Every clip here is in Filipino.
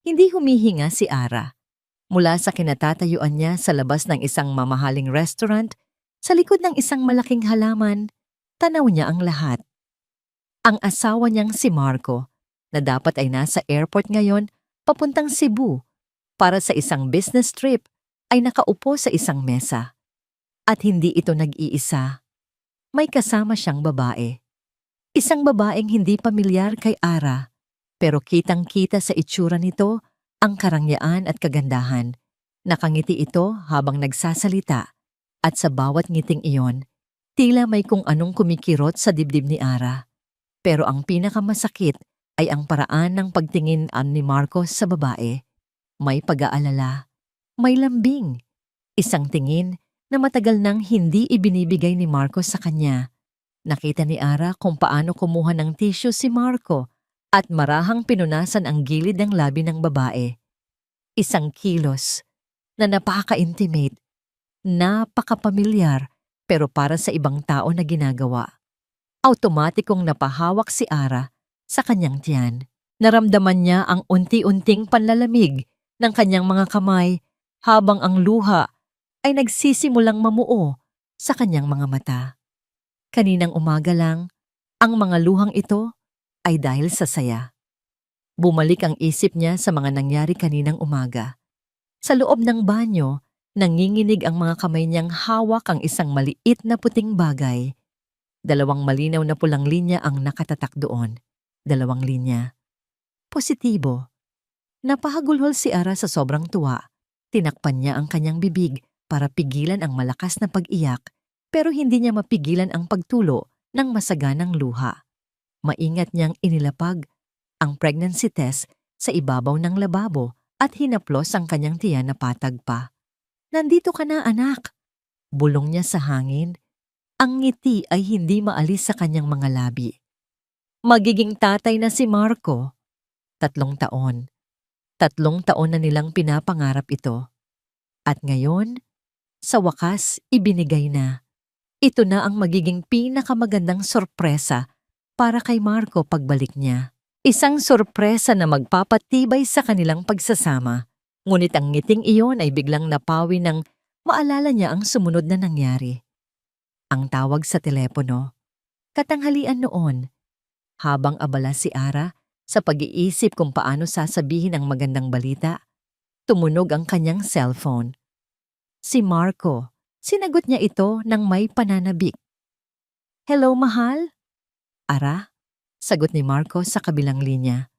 Hindi humihinga si Ara. Mula sa kinatatayuan niya sa labas ng isang mamahaling restaurant, sa likod ng isang malaking halaman, tanaw niya ang lahat. Ang asawa niyang si Marco, na dapat ay nasa airport ngayon, papuntang Cebu, para sa isang business trip, ay nakaupo sa isang mesa. At hindi ito nag-iisa. May kasama siyang babae. Isang babaeng hindi pamilyar kay Ara, pero kitang-kita sa itsura nito ang karangyaan at kagandahan. Nakangiti ito habang nagsasalita, at sa bawat ngiting iyon, tila may kung anong kumikirot sa dibdib ni Ara. Pero ang pinakamasakit ay ang paraan ng pagtingin ni Marcos sa babae. May pag-aalala, may lambing, isang tingin na matagal nang hindi ibinibigay ni Marcos sa kanya. Nakita ni Ara kung paano kumuha ng tissue si Marco at marahang pinunasan ang gilid ng labi ng babae. Isang kilos na napaka-intimate, napaka-pamilyar, pero para sa ibang tao na ginagawa. Automatikong napahawak si Ara sa kanyang tiyan. Naramdaman niya ang unti-unting panlalamig ng kanyang mga kamay habang ang luha ay nagsisimulang mamuo sa kanyang mga mata. Kaninang umaga lang, ang mga luhang ito ay dahil sa saya. Bumalik ang isip niya sa mga nangyari kaninang umaga. Sa loob ng banyo, nanginginig ang mga kamay niyang hawak ang isang maliit na puting bagay. 2 malinaw na pulang linya ang nakatatak doon. 2 linya. Positibo. Napahagulhol si Ara sa sobrang tuwa. Tinakpan niya ang kanyang bibig para pigilan ang malakas na pag-iyak, pero hindi niya mapigilan ang pagtulo ng masaganang luha. Maingat niyang inilapag ang pregnancy test sa ibabaw ng lababo at hinaplos ang kanyang tiyan na patag pa. "Nandito ka na, anak!" Bulong niya sa hangin. Ang ngiti ay hindi maalis sa kanyang mga labi. Magiging tatay na si Marco. 3 taon. 3 taon na nilang pinapangarap ito. At ngayon, sa wakas, ibinigay na. Ito na ang magiging pinakamagandang sorpresa para kay Marco pagbalik niya. Isang sorpresa na magpapatibay sa kanilang pagsasama. Ngunit ang ngiting iyon ay biglang napawi nang maalala niya ang sumunod na nangyari. Ang tawag sa telepono. Katanghalian noon. Habang abala si Ara sa pag-iisip kung paano sasabihin ang magandang balita, tumunog ang kanyang cellphone. Si Marco. Sinagot niya ito nang may pananabik. "Hello, mahal?" "Ara?" Sagot ni Marco sa kabilang linya.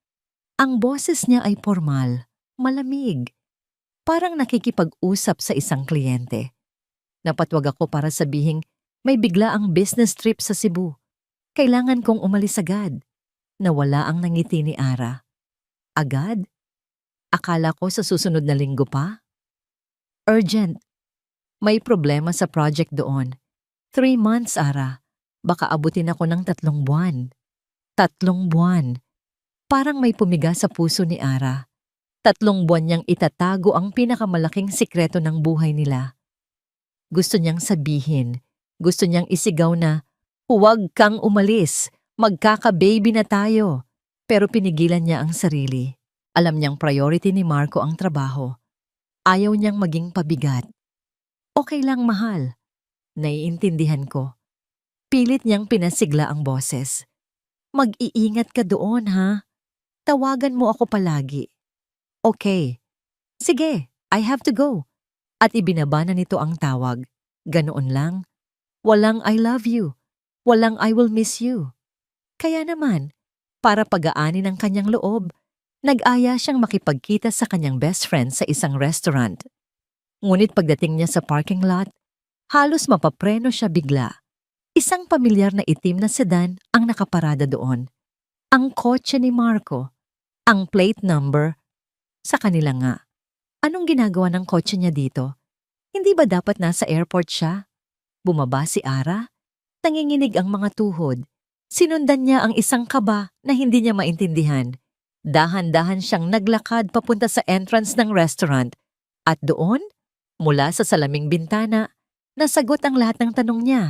Ang boses niya ay formal, malamig. Parang nakikipag-usap sa isang kliyente. "Napatwag ako para sabihing may bigla ang business trip sa Cebu. Kailangan kong umalis agad." Nawala ang nangiti ni Ara. "Agad? Akala ko sa susunod na linggo pa." "Urgent. May problema sa project doon. 3 months, Ara. Baka abutin ako ng 3 buwan." 3 buwan. Parang may pumiga sa puso ni Ara. 3 buwan niyang itatago ang pinakamalaking sikreto ng buhay nila. Gusto niyang sabihin, gusto niyang isigaw na, "Huwag kang umalis, magkaka-baby na tayo." Pero pinigilan niya ang sarili. Alam niyang priority ni Marco ang trabaho. Ayaw niyang maging pabigat. "Okay lang, mahal. Naiintindihan ko." Pilit niyang pinasigla ang boses. "Mag-iingat ka doon, ha? Tawagan mo ako palagi." "Okay. Sige, I have to go." At ibinaba na nito ang tawag. Ganoon lang. Walang "I love you." Walang "I will miss you." Kaya naman, para pagaanin ang kanyang loob, nag-aya siyang makipagkita sa kanyang best friend sa isang restaurant. Ngunit pagdating niya sa parking lot, halos mapapreno siya bigla. Isang pamilyar na itim na sedan ang nakaparada doon. Ang kotse ni Marco. Ang plate number sa kanila nga. Anong ginagawa ng kotse niya dito? Hindi ba dapat nasa airport siya? Bumaba si Ara. Nanginginig ang mga tuhod. Sinundan niya ang isang kaba na hindi niya maintindihan. Dahan-dahan siyang naglakad papunta sa entrance ng restaurant. At doon, mula sa salaming bintana, nasagot ang lahat ng tanong niya.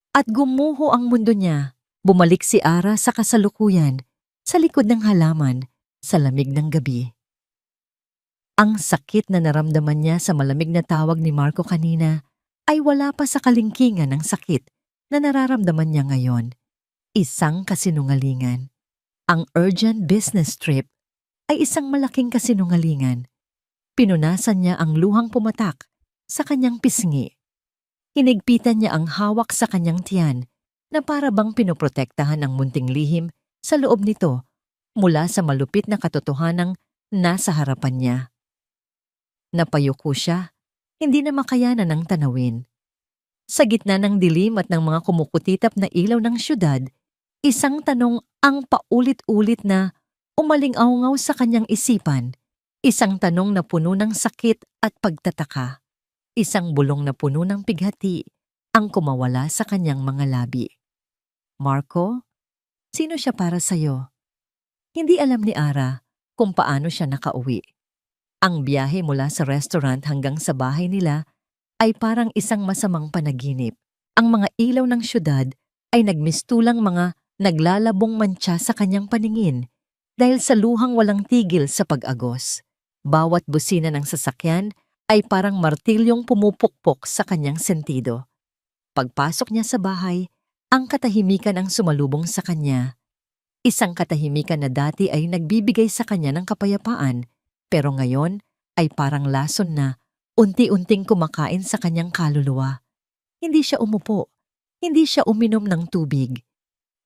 At gumuho ang mundo niya. Bumalik si Ara sa kasalukuyan, sa likod ng halaman, sa lamig ng gabi. Ang sakit na naramdaman niya sa malamig na tawag ni Marco kanina ay wala pa sa kalingkingan ng sakit na nararamdaman niya ngayon. Isang kasinungalingan. Ang urgent business trip ay isang malaking kasinungalingan. Pinunasan niya ang luhang pumatak sa kanyang pisngi. Hinigpitan niya ang hawak sa kanyang tiyan na para bang pinoprotektahan ang munting lihim sa loob nito mula sa malupit na katotohanang nasa harapan niya. Napayuko siya, hindi na makayanan ng tanawin. Sa gitna ng dilim at ng mga kumukutitap na ilaw ng syudad, isang tanong ang paulit-ulit na umaling-aungaw sa kanyang isipan. Isang tanong na puno ng sakit at pagtataka. Isang bulong na puno ng pighati ang kumawala sa kanyang mga labi. Marco, sino siya para sa'yo? Hindi alam ni Ara kung paano siya nakauwi. Ang biyahe mula sa restaurant hanggang sa bahay nila ay parang isang masamang panaginip. Ang mga ilaw ng syudad ay nagmistulang mga naglalabong mantsa sa kanyang paningin dahil sa luhang walang tigil sa pag-agos. Bawat busina ng sasakyan ay parang martilyong pumupukpok sa kanyang sentido. Pagpasok niya sa bahay, ang katahimikan ang sumalubong sa kanya. Isang katahimikan na dati ay nagbibigay sa kanya ng kapayapaan, pero ngayon ay parang lason na unti-unting kumakain sa kanyang kaluluwa. Hindi siya umupo, hindi siya uminom ng tubig.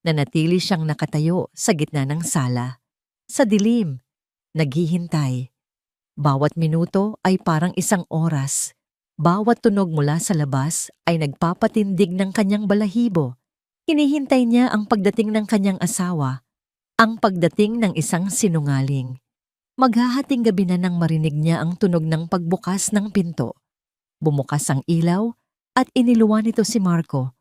Nanatili siyang nakatayo sa gitna ng sala. Sa dilim, naghihintay. Bawat minuto ay parang isang oras. Bawat tunog mula sa labas ay nagpapatindig ng kanyang balahibo. Hinihintay niya ang pagdating ng kanyang asawa, ang pagdating ng isang sinungaling. Maghahating gabi na nang marinig niya ang tunog ng pagbukas ng pinto. Bumukas ang ilaw at iniluwan nito si Marco.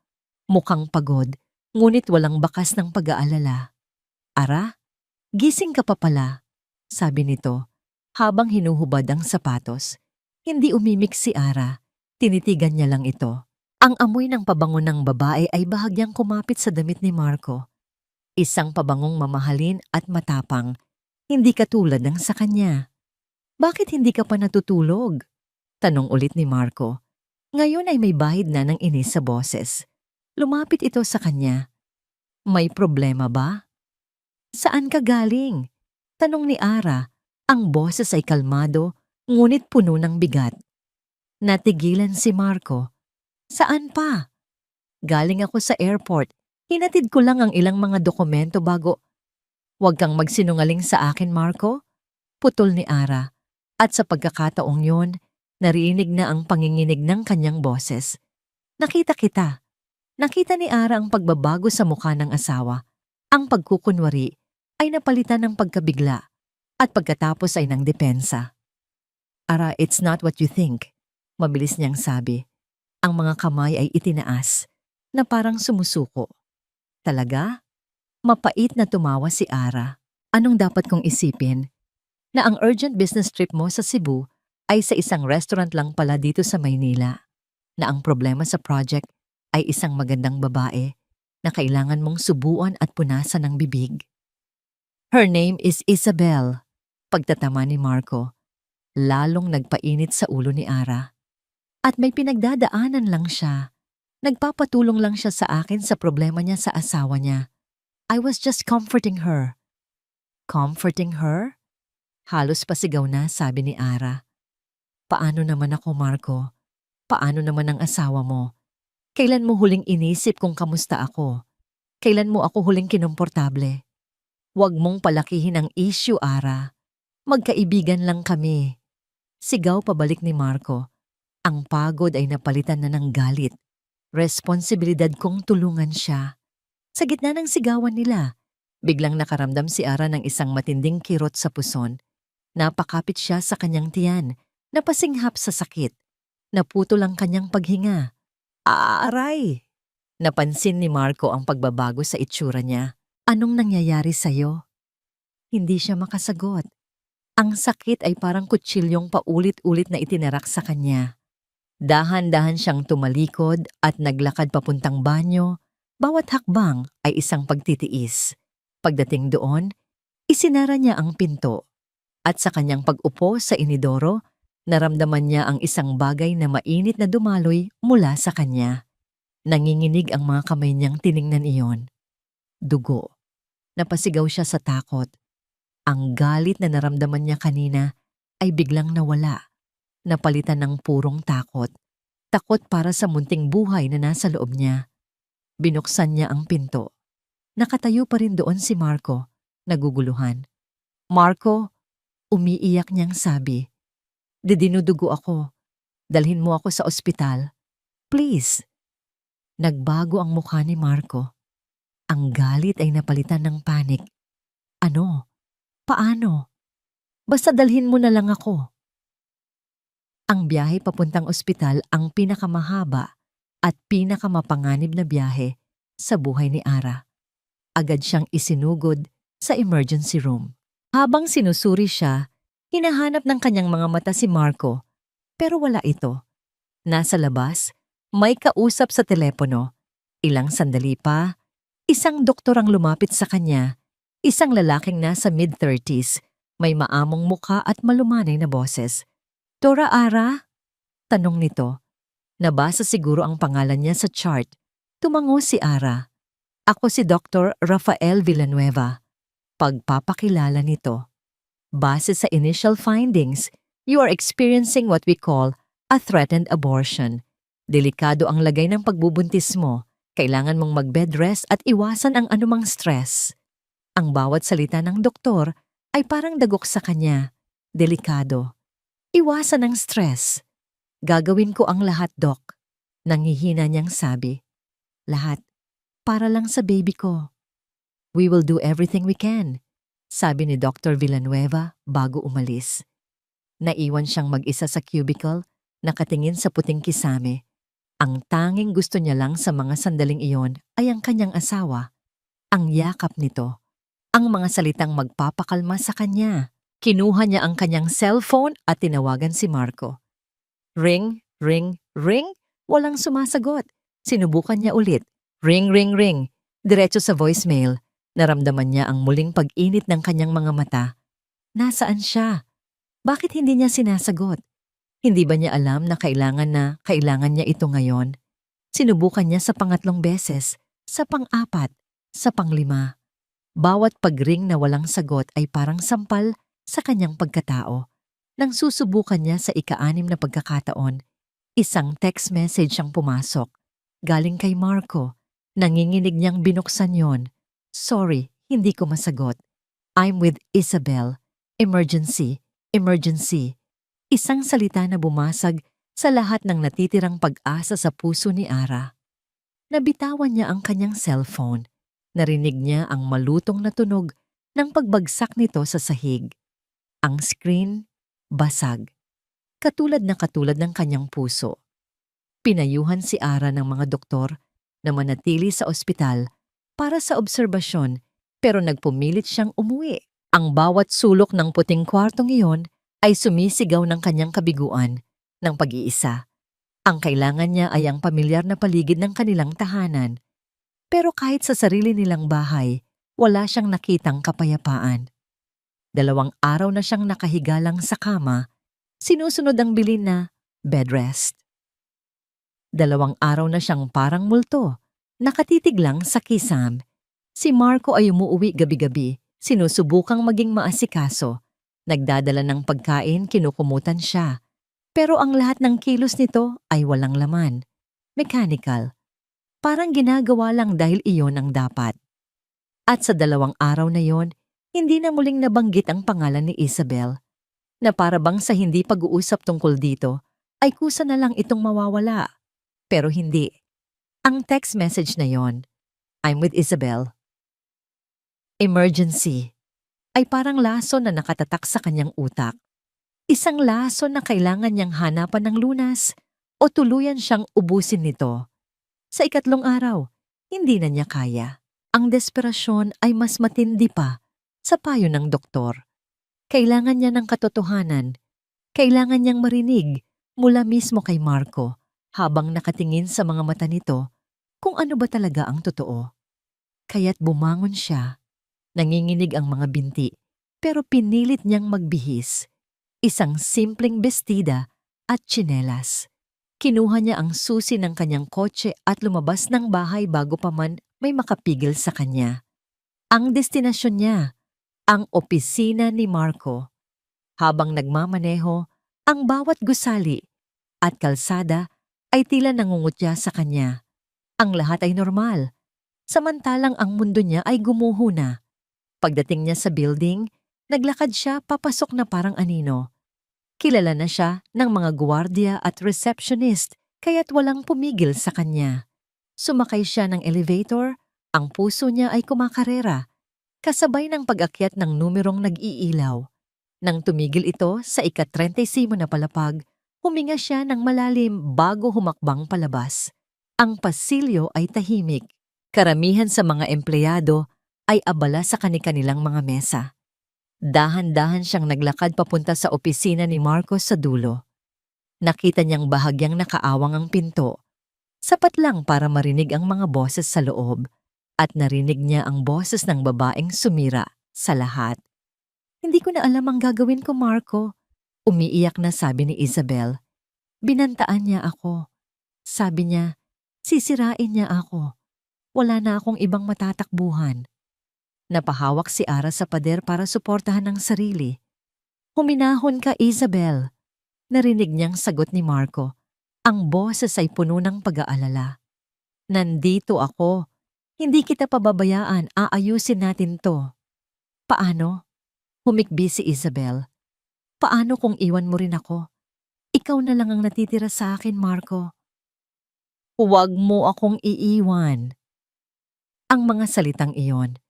Mukhang pagod, ngunit walang bakas ng pag-aalala. "Ara, gising ka pa pala," sabi nito, habang hinuhubad ang sapatos. Hindi umimik si Ara, tinitigan niya lang ito. Ang amoy ng pabango ng babae ay bahagyang kumapit sa damit ni Marco. Isang pabangong mamahalin at matapang, hindi katulad ng sa kanya. "Bakit hindi ka pa natutulog?" tanong ulit ni Marco. Ngayon ay may bahid na ng inis sa boses. Lumapit ito sa kanya. "May problema ba?" "Saan ka galing?" tanong ni Ara. Ang boses ay kalmado, ngunit puno ng bigat. Natigilan si Marco. "Saan pa?" "Galing ako sa airport. Hinatid ko lang ang ilang mga dokumento bago..." "Huwag kang magsinungaling sa akin, Marco," putol ni Ara. At sa pagkakataong yun, narinig na ang panginginig ng kanyang boses. "Nakita kita." Nakita ni Ara ang pagbabago sa mukha ng asawa. Ang pagkukunwari ay napalitan ng pagkabigla at pagkatapos ay ng depensa. "Ara, it's not what you think," mabilis niyang sabi. Ang mga kamay ay itinaas, na parang sumusuko. "Talaga?" Mapait na tumawa si Ara. "Anong dapat kong isipin? Na ang urgent business trip mo sa Cebu ay sa isang restaurant lang pala dito sa Maynila. Na ang problema sa project ay isang magandang babae na kailangan mong subuan at punasan ng bibig." "Her name is Isabel," pagtatama ni Marco. Lalong nagpainit sa ulo ni Ara. "At may pinagdadaanan lang siya. Nagpapatulong lang siya sa akin sa problema niya sa asawa niya. I was just comforting her." "Comforting her?" Halos pasigaw na, sabi ni Ara. "Paano naman ako, Marco? Paano naman ang asawa mo? Kailan mo huling inisip kung kamusta ako? Kailan mo ako huling kinomportable? Huwag mong palakihin ang issue, Ara. Magkaibigan lang kami." Sigaw pabalik ni Marco. Ang pagod ay napalitan na ng galit. Responsibilidad kong tulungan siya. Sa gitna ng sigawan nila, biglang nakaramdam si Ara ng isang matinding kirot sa puson. Napakapit siya sa kanyang tiyan, napasinghap sa sakit. Naputol ang kanyang paghinga. "Aray!" Napansin ni Marco ang pagbabago sa itsura niya. "Anong nangyayari sa'yo?" Hindi siya makasagot. Ang sakit ay parang kutsilyong paulit-ulit na itinarak sa kanya. Dahan-dahan siyang tumalikod at naglakad papuntang banyo. Bawat hakbang ay isang pagtitiis. Pagdating doon, isinara niya ang pinto. At sa kanyang pag-upo sa inidoro, naramdaman niya ang isang bagay na mainit na dumaloy mula sa kanya. Nanginginig ang mga kamay niyang tiningnan iyon. Dugo. Napasigaw siya sa takot. Ang galit na naramdaman niya kanina ay biglang nawala. Napalitan ng purong takot. Takot para sa munting buhay na nasa loob niya. Binuksan niya ang pinto. Nakatayo pa rin doon si Marco, naguguluhan. Marco, umiiyak niyang sabi. Didinudugo ako. Dalhin mo ako sa ospital. Please. Nagbago ang mukha ni Marco. Ang galit ay napalitan ng panik. Ano? Paano? Basta dalhin mo na lang ako. Ang biyahe papuntang ospital ang pinakamahaba at pinakamapanganib na biyahe sa buhay ni Ara. Agad siyang isinugod sa emergency room. Habang sinusuri siya, hinahanap ng kanyang mga mata si Marco, pero wala ito. Nasa labas, may kausap sa telepono. Ilang sandali pa, isang doktor ang lumapit sa kanya, isang lalaking nasa mid-30s, may maamong mukha at malumanay na boses. Dora Ara? Tanong nito. Nabasa siguro ang pangalan niya sa chart. Tumango si Ara. Ako si Dr. Rafael Villanueva. Pagpapakilala nito. Base sa initial findings, you are experiencing what we call a threatened abortion. Delikado ang lagay ng pagbubuntis mo. Kailangan mong mag-bed rest at iwasan ang anumang stress. Ang bawat salita ng doktor ay parang dagok sa kanya. Delikado. Iwasan ang stress. Gagawin ko ang lahat, Doc. Nanghihina niyang sabi. Lahat. Para lang sa baby ko. We will do everything we can, sabi ni Dr. Villanueva bago umalis. Naiwan siyang mag-isa sa cubicle, nakatingin sa puting kisame. Ang tanging gusto niya lang sa mga sandaling iyon ay ang kanyang asawa. Ang yakap nito. Ang mga salitang magpapakalma sa kanya. Kinuha niya ang kanyang cellphone at tinawagan si Marco. Ring, ring, ring. Walang sumasagot. Sinubukan niya ulit. Ring, ring, ring. Diretso sa voicemail. Naramdaman niya ang muling pag-init ng kanyang mga mata. Nasaan siya? Bakit hindi niya sinasagot? Hindi ba niya alam na kailangan niya ito ngayon? Sinubukan niya sa pangatlong beses, sa pang-apat, sa pang-lima. Bawat pag-ring na walang sagot ay parang sampal sa kanyang pagkatao. Nang susubukan niya sa ika-6 na pagkakataon, isang text message ang pumasok. Galing kay Marco. Nanginginig niyang binuksan yon. Sorry, hindi ko masagot. I'm with Isabel. Emergency. Emergency. Isang salita na bumasag sa lahat ng natitirang pag-asa sa puso ni Ara. Nabitawan niya ang kanyang cellphone. Narinig niya ang malutong na tunog ng pagbagsak nito sa sahig. Ang screen, basag. Katulad ng kanyang puso. Pinayuhan si Ara ng mga doktor na manatili sa ospital para sa obserbasyon pero nagpumilit siyang umuwi. Ang bawat sulok ng puting kwartong iyon ay sumisigaw ng kanyang kabiguan ng pag-iisa. Ang kailangan niya ay ang pamilyar na paligid ng kanilang tahanan. Pero kahit sa sarili nilang bahay, wala siyang nakitang kapayapaan. 2 araw na siyang nakahiga lang sa kama, sinusunod ang bilin na bed rest. 2 araw na siyang parang multo, nakatitig lang sa kisam. Si Marco ay umuuwi gabi-gabi, sinusubukang maging maasikaso. Nagdadala ng pagkain, kinukumutan siya. Pero ang lahat ng kilos nito ay walang laman. Mechanical. Parang ginagawa lang dahil iyon ang dapat. At sa 2 araw na yon, hindi na muling nabanggit ang pangalan ni Isabel. Na para bang sa hindi pag-uusap tungkol dito, ay kusa na lang itong mawawala. Pero hindi. Ang text message na yon, I'm with Isabel. Emergency. Ay parang laso na nakatatak sa kanyang utak. Isang laso na kailangan niyang hanapan ng lunas o tuluyan siyang ubusin nito. Sa 3 araw, hindi na niya kaya. Ang desperasyon ay mas matindi pa sa payo ng doktor. Kailangan niya ng katotohanan. Kailangan niyang marinig mula mismo kay Marco habang nakatingin sa mga mata nito kung ano ba talaga ang totoo. Kaya't bumangon siya. Nanginginig ang mga binti. pero pinilit niyang magbihis. Isang simpleng bestida at tsinelas. Kinuha niya ang susi ng kanyang kotse at lumabas ng bahay bago pa man may makapigil sa kanya. Ang destinasyon niya, ang opisina ni Marco. Habang nagmamaneho, ang bawat gusali at kalsada ay tila nangungutya sa kanya. Ang lahat ay normal, samantalang ang mundo niya ay gumuho na. Pagdating niya sa building, naglakad siya papasok na parang anino. Kilala na siya ng mga gwardiya at receptionist kaya't walang pumigil sa kanya. Sumakay siya ng elevator, ang puso niya ay kumakarera, kasabay ng pag-akyat ng numerong nag-iilaw. Nang tumigil ito sa ika-35 na palapag, huminga siya ng malalim bago humakbang palabas. Ang pasilyo ay tahimik. Karamihan sa mga empleyado ay abala sa kani-kanilang mga mesa. Dahan-dahan siyang naglakad papunta sa opisina ni Marcos sa dulo. Nakita niyang bahagyang nakaawang ang pinto. Sapat lang para marinig ang mga boses sa loob at narinig niya ang boses ng babaeng sumira sa lahat. "Hindi ko na alam ang gagawin ko, Marco." Umiiyak na sabi ni Isabel. "Binantaan niya ako. Sabi niya, sisirain niya ako. Wala na akong ibang matatakbuhan." Napahawak si Ara sa pader para suportahan ang sarili. "Huminahon ka, Isabel." Narinig niyang sagot ni Marco. Ang boses ay puno ng pag-aalala. "Nandito ako. Hindi kita pababayaan. Aayusin natin to." "Paano?" Humikbi si Isabel. "Paano kung iwan mo rin ako? Ikaw na lang ang natitira sa akin, Marco." "Huwag mo akong iiwan." Ang mga salitang iyon.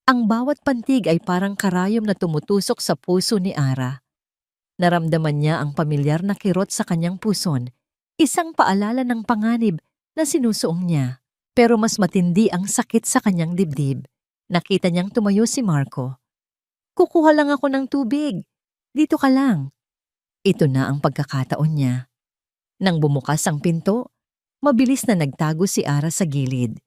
Ang bawat pantig ay parang karayom na tumutusok sa puso ni Ara. Naramdaman niya ang pamilyar na kirot sa kanyang puson, isang paalala ng panganib na sinusuong niya. Pero mas matindi ang sakit sa kanyang dibdib. Nakita niyang tumayo si Marco. "Kukuha lang ako ng tubig. Dito ka lang." Ito na ang pagkakataon niya. Nang bumukas ang pinto, mabilis na nagtago si Ara sa gilid.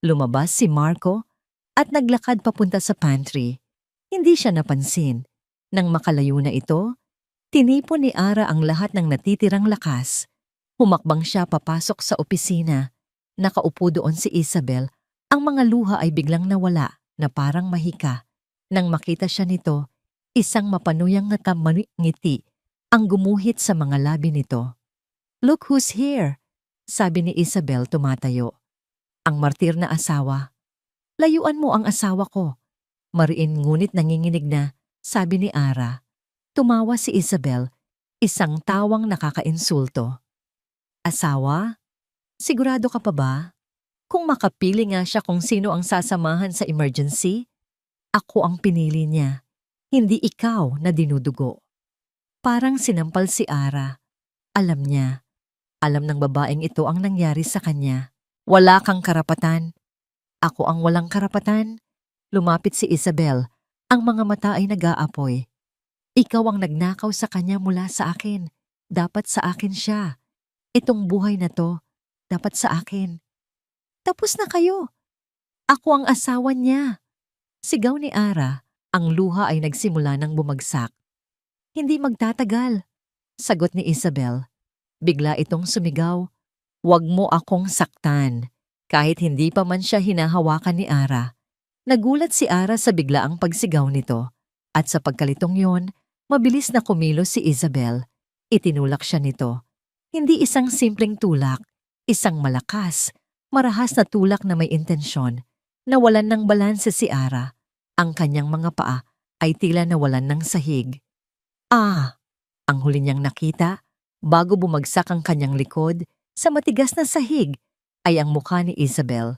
Lumabas si Marco at naglakad papunta sa pantry. Hindi siya napansin. Nang makalayo na ito, tinipon ni Ara ang lahat ng natitirang lakas. Humakbang siya papasok sa opisina. Nakaupo doon si Isabel. Ang mga luha ay biglang nawala na parang mahika. Nang makita siya nito, isang mapanuyang ngiti ang gumuhit sa mga labi nito. "Look who's here," sabi ni Isabel tumatayo. Ang martir na asawa. "Layuan mo ang asawa ko." Mariin ngunit nanginginig na, sabi ni Ara. Tumawa si Isabel, isang tawang nakakainsulto. "Asawa? Sigurado ka pa ba? Kung makapili nga siya kung sino ang sasamahan sa emergency, ako ang pinili niya, hindi ikaw na dinudugo." Parang sinampal si Ara. Alam niya. Alam ng babaeng ito ang nangyari sa kanya. "Wala kang karapatan." "Ako ang walang karapatan?" Lumapit si Isabel. Ang mga mata ay nag-aapoy. "Ikaw ang nagnakaw sa kanya mula sa akin. Dapat sa akin siya. Itong buhay na to, dapat sa akin." "Tapos na kayo. Ako ang asawa niya." Sigaw ni Ara. Ang luha ay nagsimula ng bumagsak. "Hindi magtatagal," sagot ni Isabel. Bigla itong sumigaw. "Huwag mo akong saktan." Kahit hindi pa man siya hinahawakan ni Ara. Nagulat si Ara sa biglaang pagsigaw nito. At sa pagkalitong yon, mabilis na kumilos si Isabel. Itinulak siya nito. Hindi isang simpleng tulak, isang malakas, marahas na tulak na may intensyon. Nawalan ng balanse si Ara. Ang kanyang mga paa ay tila nawalan ng sahig. "Ah!" Ang huli niyang nakita, bago bumagsak ang kanyang likod, sa matigas na sahig, ay ang mukha ni Isabel.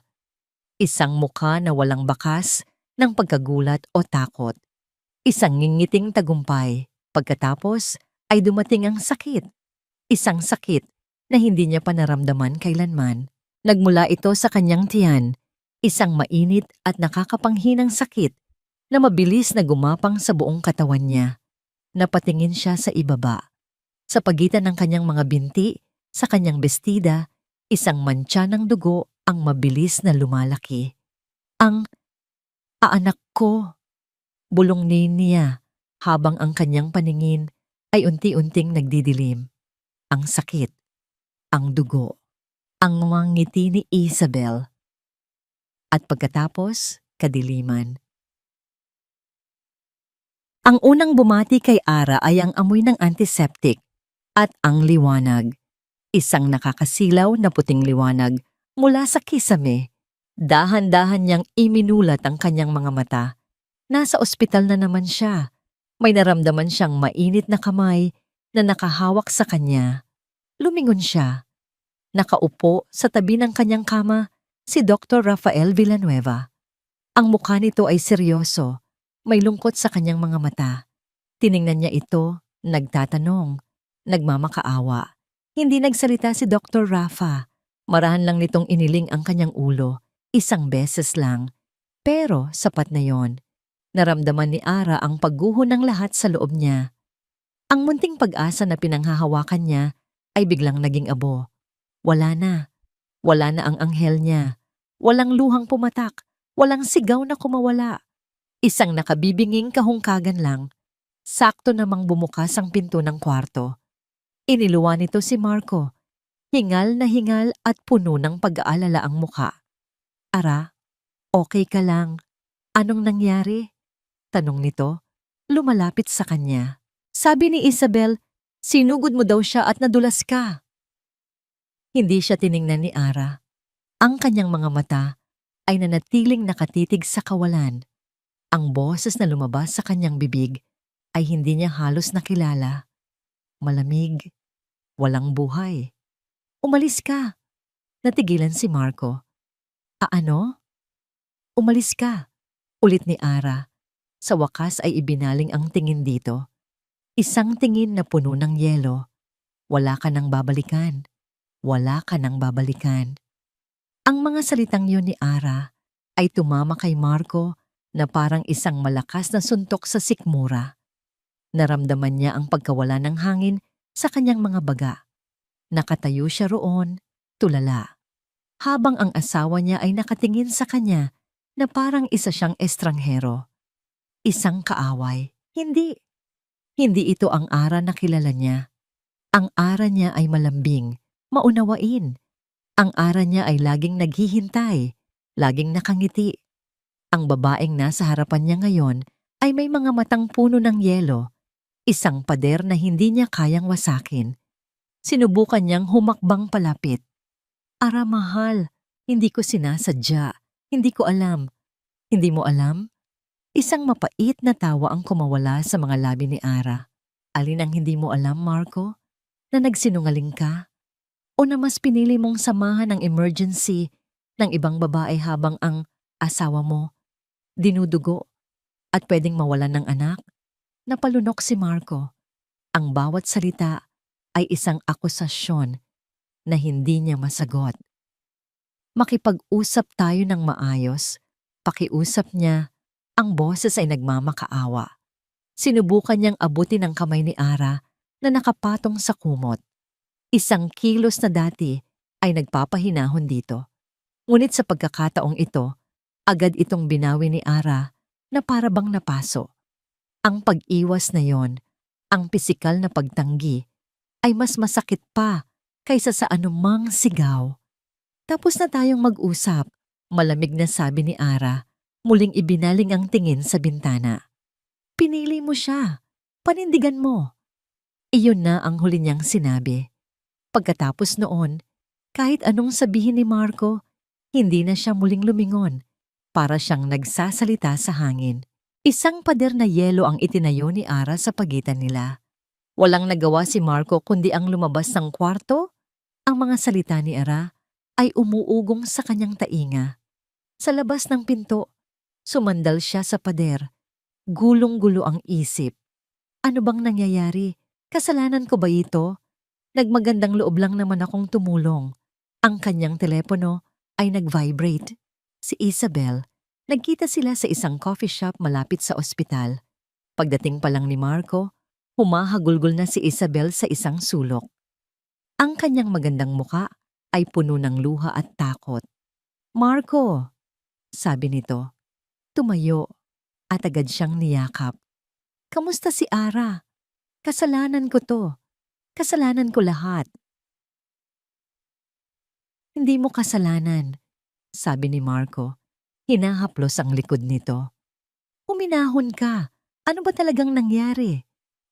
Isang mukha na walang bakas ng pagkagulat o takot. Isang ngingiting tagumpay. Pagkatapos ay dumating ang sakit. Isang sakit na hindi niya pa naramdaman kailanman. Nagmula ito sa kanyang tiyan. Isang mainit at nakakapanghinang sakit na mabilis na gumapang sa buong katawan niya. Napatingin siya sa ibaba. Sa pagitan ng kanyang mga binti, sa kanyang bestida, isang mantsa ng dugo ang mabilis na lumalaki. Ang anak ko. Bulong niya habang ang kanyang paningin ay unti-unting nagdidilim. Ang sakit, ang dugo, ang mga ngiti ni Isabel. At pagkatapos, kadiliman. Ang unang bumati kay Ara ay ang amoy ng antiseptic at ang liwanag. Isang nakakasilaw na puting liwanag mula sa kisame. Dahan-dahan niyang iminulat ang kanyang mga mata. Nasa ospital na naman siya. May naramdaman siyang mainit na kamay na nakahawak sa kanya. Lumingon siya. Nakaupo sa tabi ng kanyang kama si Dr. Rafael Villanueva. Ang mukha nito ay seryoso. May lungkot sa kanyang mga mata. Tiningnan niya ito, nagtatanong, nagmamakaawa. Hindi nagsalita si Dr. Rafa. Marahan lang nitong iniling ang kanyang ulo. Isang beses lang. Pero sapat na yon. Naramdaman ni Ara ang pagguho ng lahat sa loob niya. Ang munting pag-asa na pinanghahawakan niya ay biglang naging abo. Wala na. Wala na ang anghel niya. Walang luhang pumatak. Walang sigaw na kumawala. Isang nakabibinging kahungkagan lang. Sakto namang bumukas ang pinto ng kwarto. Iniluwa nito si Marco. Hingal na hingal at puno ng pag-aalala ang mukha. Ara, okay ka lang. Anong nangyari? Tanong nito, lumalapit sa kanya. Sabi ni Isabel, sinugod mo daw siya at nadulas ka. Hindi siya tiningnan ni Ara. Ang kanyang mga mata ay nanatiling nakatitig sa kawalan. Ang boses na lumabas sa kanyang bibig ay hindi niya halos nakilala. Malamig, walang buhay. Umalis ka. Natigilan si Marco. Ano? Umalis ka. Ulit ni Ara. Sa wakas ay ibinaling ang tingin dito. Isang tingin na puno ng yelo. Wala ka nang babalikan. Wala ka nang babalikan. Ang mga salitang yun ni Ara ay tumama kay Marco na parang isang malakas na suntok sa sikmura. Naramdaman niya ang pagkawala ng hangin sa kanyang mga baga. Nakatayo siya roon, tulala. Habang ang asawa niya ay nakatingin sa kanya na parang isa siyang estranghero. Isang kaaway. Hindi. Hindi ito ang Ara na kilala niya. Ang Ara niya ay malambing, maunawain. Ang Ara niya ay laging naghihintay, laging nakangiti. Ang babaeng nasa harapan niya ngayon ay may mga matang puno ng yelo. Isang pader na hindi niya kayang wasakin. Sinubukan niyang humakbang palapit. Ara mahal, hindi ko sinasadya. Hindi ko alam. Hindi mo alam? Isang mapait na tawa ang kumawala sa mga labi ni Ara. Alin ang hindi mo alam, Marco? Na nagsinungaling ka? O na mas pinili mong samahan ng emergency ng ibang babae habang ang asawa mo dinudugo at pwedeng mawalan ng anak? Napalunok si Marco. Ang bawat salita ay isang akusasyon na hindi niya masagot. Makipag-usap tayo ng maayos. Pakiusap niya. Ang boses ay nagmamakaawa. Sinubukan niyang abutin ang kamay ni Ara na nakapatong sa kumot. Isang kilos na dati ay nagpapahinahon dito. Ngunit sa pagkakataong ito, agad itong binawi ni Ara na para bang napaso. Ang pag-iwas na yon, ang pisikal na pagtanggi, ay mas masakit pa kaysa sa anumang sigaw. Tapos na tayong mag-usap, malamig na sabi ni Ara, muling ibinaling ang tingin sa bintana. Pinili mo siya. Panindigan mo. Iyon na ang huli niyang sinabi. Pagkatapos noon, kahit anong sabihin ni Marco, hindi na siya muling lumingon. Para siyang nagsasalita sa hangin. Isang pader na yelo ang itinayo ni Ara sa pagitan nila. Walang nagawa si Marco kundi ang lumabas ng kwarto. Ang mga salita ni Ara ay umuugong sa kanyang tainga. Sa labas ng pinto, sumandal siya sa pader. Gulong-gulo ang isip. Ano bang nangyayari? Kasalanan ko ba ito? Nagmagandang loob lang naman akong tumulong. Ang kanyang telepono ay nag-vibrate. Si Isabel, nagkita sila sa isang coffee shop malapit sa ospital. Pagdating pa lang ni Marco, humahagulgol na si Isabel sa isang sulok. Ang kanyang magandang muka ay puno ng luha at takot. Marco, sabi nito, tumayo. at agad siyang niyakap. Kamusta si Ara? Kasalanan ko to. Kasalanan ko lahat. Hindi mo kasalanan, sabi ni Marco. Hinahaplos ang likod nito. Huminahon ka. Ano ba talagang nangyari?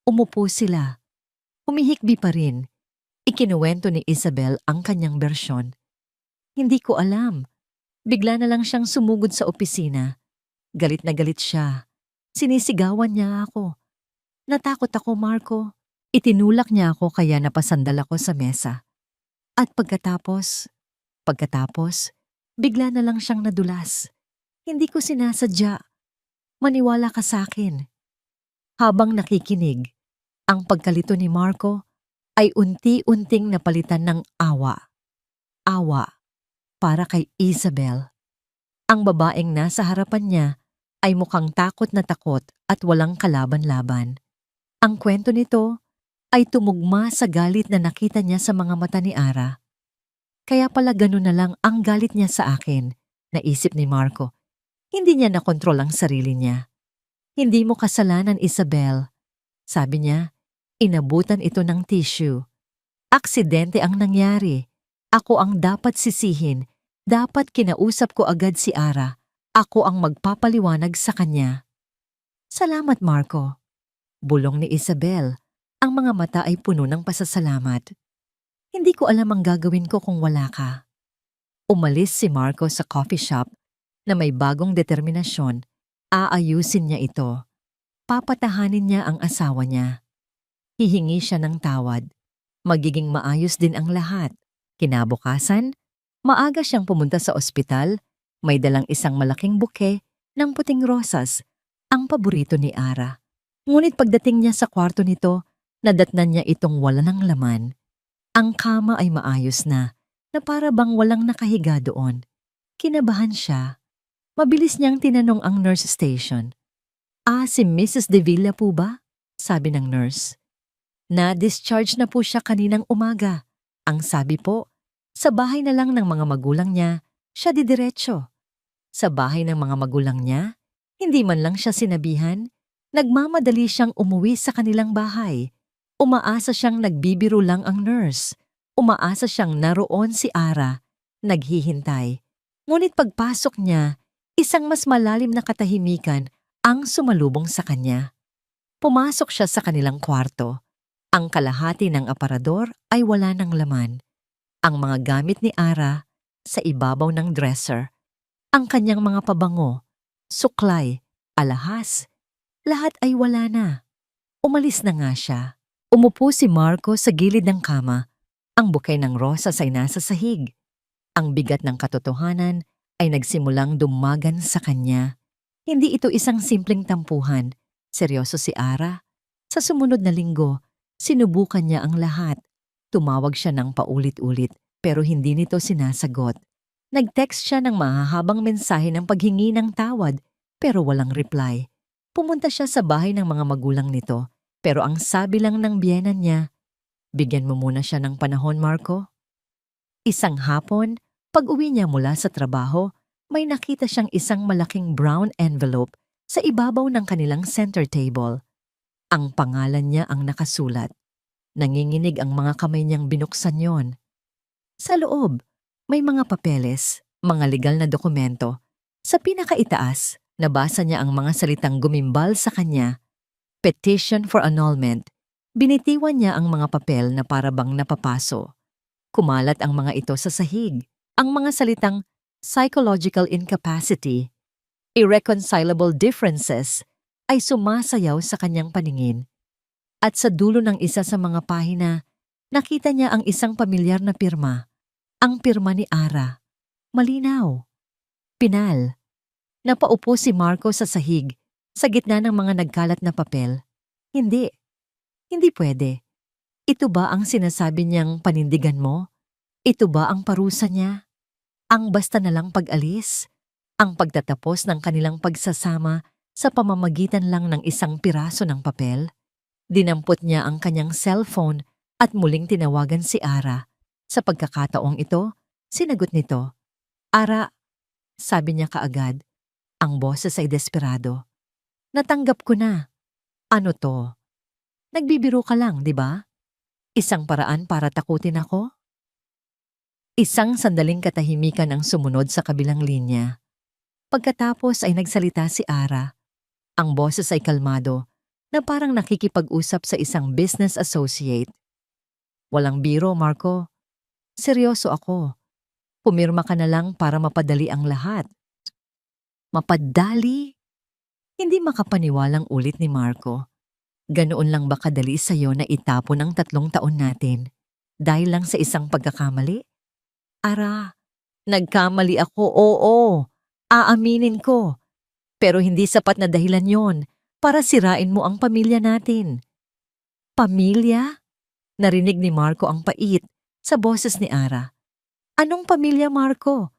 Umupo sila. Humihikbi pa rin. Ikinuwento ni Isabel ang kanyang bersyon. Hindi ko alam. Bigla na lang siyang sumugod sa opisina. Galit na galit siya. Sinisigawan niya ako. Natakot ako, Marco. Itinulak niya ako kaya napasandal ako sa mesa. At pagkatapos, bigla na lang siyang nadulas. Hindi ko sinasadya. Maniwala ka sa akin. Habang nakikinig, ang pagkalito ni Marco ay unti-unting napalitan ng awa. Awa para kay Isabel. Ang babaeng nasa harapan niya ay mukhang takot na takot at walang kalaban-laban. Ang kwento nito ay tumugma sa galit na nakita niya sa mga mata ni Ara. Kaya pala ganun na lang ang galit niya sa akin, naisip ni Marco. Hindi niya nakontrol ang sarili niya. Hindi mo kasalanan, Isabel. Sabi niya, inabutan ito ng tissue. Aksidente ang nangyari. Ako ang dapat sisihin. Dapat kinausap ko agad si Ara. Ako ang magpapaliwanag sa kanya. Salamat, Marco. Bulong ni Isabel. Ang mga mata ay puno ng pasasalamat. Hindi ko alam ang gagawin ko kung wala ka. Umalis si Marco sa coffee shop na may bagong determinasyon. Aayusin niya ito. Papatahanin niya ang asawa niya. Hihingi siya ng tawad. Magiging maayos din ang lahat. Kinabukasan, maaga siyang pumunta sa ospital. May dalang isang malaking buke ng puting rosas, ang paborito ni Ara. Ngunit pagdating niya sa kwarto nito, nadatnan niya itong wala ng laman. Ang kama ay maayos na para bang walang nakahiga doon. Kinabahan siya. Mabilis niyang tinanong ang nurse station. Si Mrs. De Villa po ba? Sabi ng nurse. Na-discharge na po siya kaninang umaga. Ang sabi po, sa bahay na lang ng mga magulang niya, siya didiretso. Sa bahay ng mga magulang niya, hindi man lang siya sinabihan, nagmamadali siyang umuwi sa kanilang bahay. Umaasa siyang nagbibiro lang ang nurse. Umaasa siyang naroon si Ara, naghihintay. Ngunit pagpasok niya, isang mas malalim na katahimikan ang sumalubong sa kanya. Pumasok siya sa kanilang kwarto. Ang kalahati ng aparador ay wala ng laman. Ang mga gamit ni Ara sa ibabaw ng dresser. Ang kanyang mga pabango, suklay, alahas, lahat ay wala na. Umalis na nga siya. Umupo si Marco sa gilid ng kama. Ang bukay ng rosas ay nasa sahig. Ang bigat ng katotohanan ay nagsimulang dumagan sa kanya. Hindi ito isang simpleng tampuhan. Seryoso si Ara. Sa sumunod na linggo, sinubukan niya ang lahat. Tumawag siya ng paulit-ulit pero hindi nito sinasagot. Nag-text siya ng mahahabang mensahe ng paghingi ng tawad pero walang reply. Pumunta siya sa bahay ng mga magulang nito pero ang sabi lang ng biyenan niya, bigyan mo muna siya ng panahon, Marco. Isang hapon, pag-uwi niya mula sa trabaho, may nakita siyang isang malaking brown envelope sa ibabaw ng kanilang center table. Ang pangalan niya ang nakasulat. Nanginginig ang mga kamay niyang binuksan yon. Sa loob, may mga papeles, mga legal na dokumento. Sa pinakaitaas, nabasa niya ang mga salitang gumimbal sa kanya. Petition for annulment. Binitiwan niya ang mga papel na parabang napapaso. Kumalat ang mga ito sa sahig. Ang mga salitang psychological incapacity, irreconcilable differences ay sumasayaw sa kanyang paningin. At sa dulo ng isa sa mga pahina, nakita niya ang isang pamilyar na pirma. Ang pirma ni Ara. Malinaw. Pinal. Napaupo si Marco sa sahig, sa gitna ng mga nagkalat na papel. Hindi. Hindi pwede. Ito ba ang sinasabi niyang panindigan mo? Ito ba ang parusa niya? Ang basta na lang pag-alis? Ang pagtatapos ng kanilang pagsasama sa pamamagitan lang ng isang piraso ng papel? Dinampot niya ang kanyang cellphone at muling tinawagan si Ara. Sa pagkakataong ito, sinagot nito. Ara, sabi niya kaagad. Ang boses ay desperado. Natanggap ko na. Ano to? Nagbibiro ka lang, di ba? Isang paraan para takutin ako? Isang sandaling katahimikan ang sumunod sa kabilang linya. Pagkatapos ay nagsalita si Ara. Ang boses ay kalmado, na parang nakikipag-usap sa isang business associate. Walang biro, Marco. Seryoso ako. Pumirma ka na lang para mapadali ang lahat. Mapadali? Hindi makapaniwalang ulit ni Marco. Ganoon lang ba kadali sa'yo na itapon ang 3 taon natin? Dahil lang sa isang pagkakamali? Ara, nagkamali ako, oo. Aaminin ko. Pero hindi sapat na dahilan yon para sirain mo ang pamilya natin. Pamilya? Narinig ni Marco ang pait sa boses ni Ara. Anong pamilya, Marco?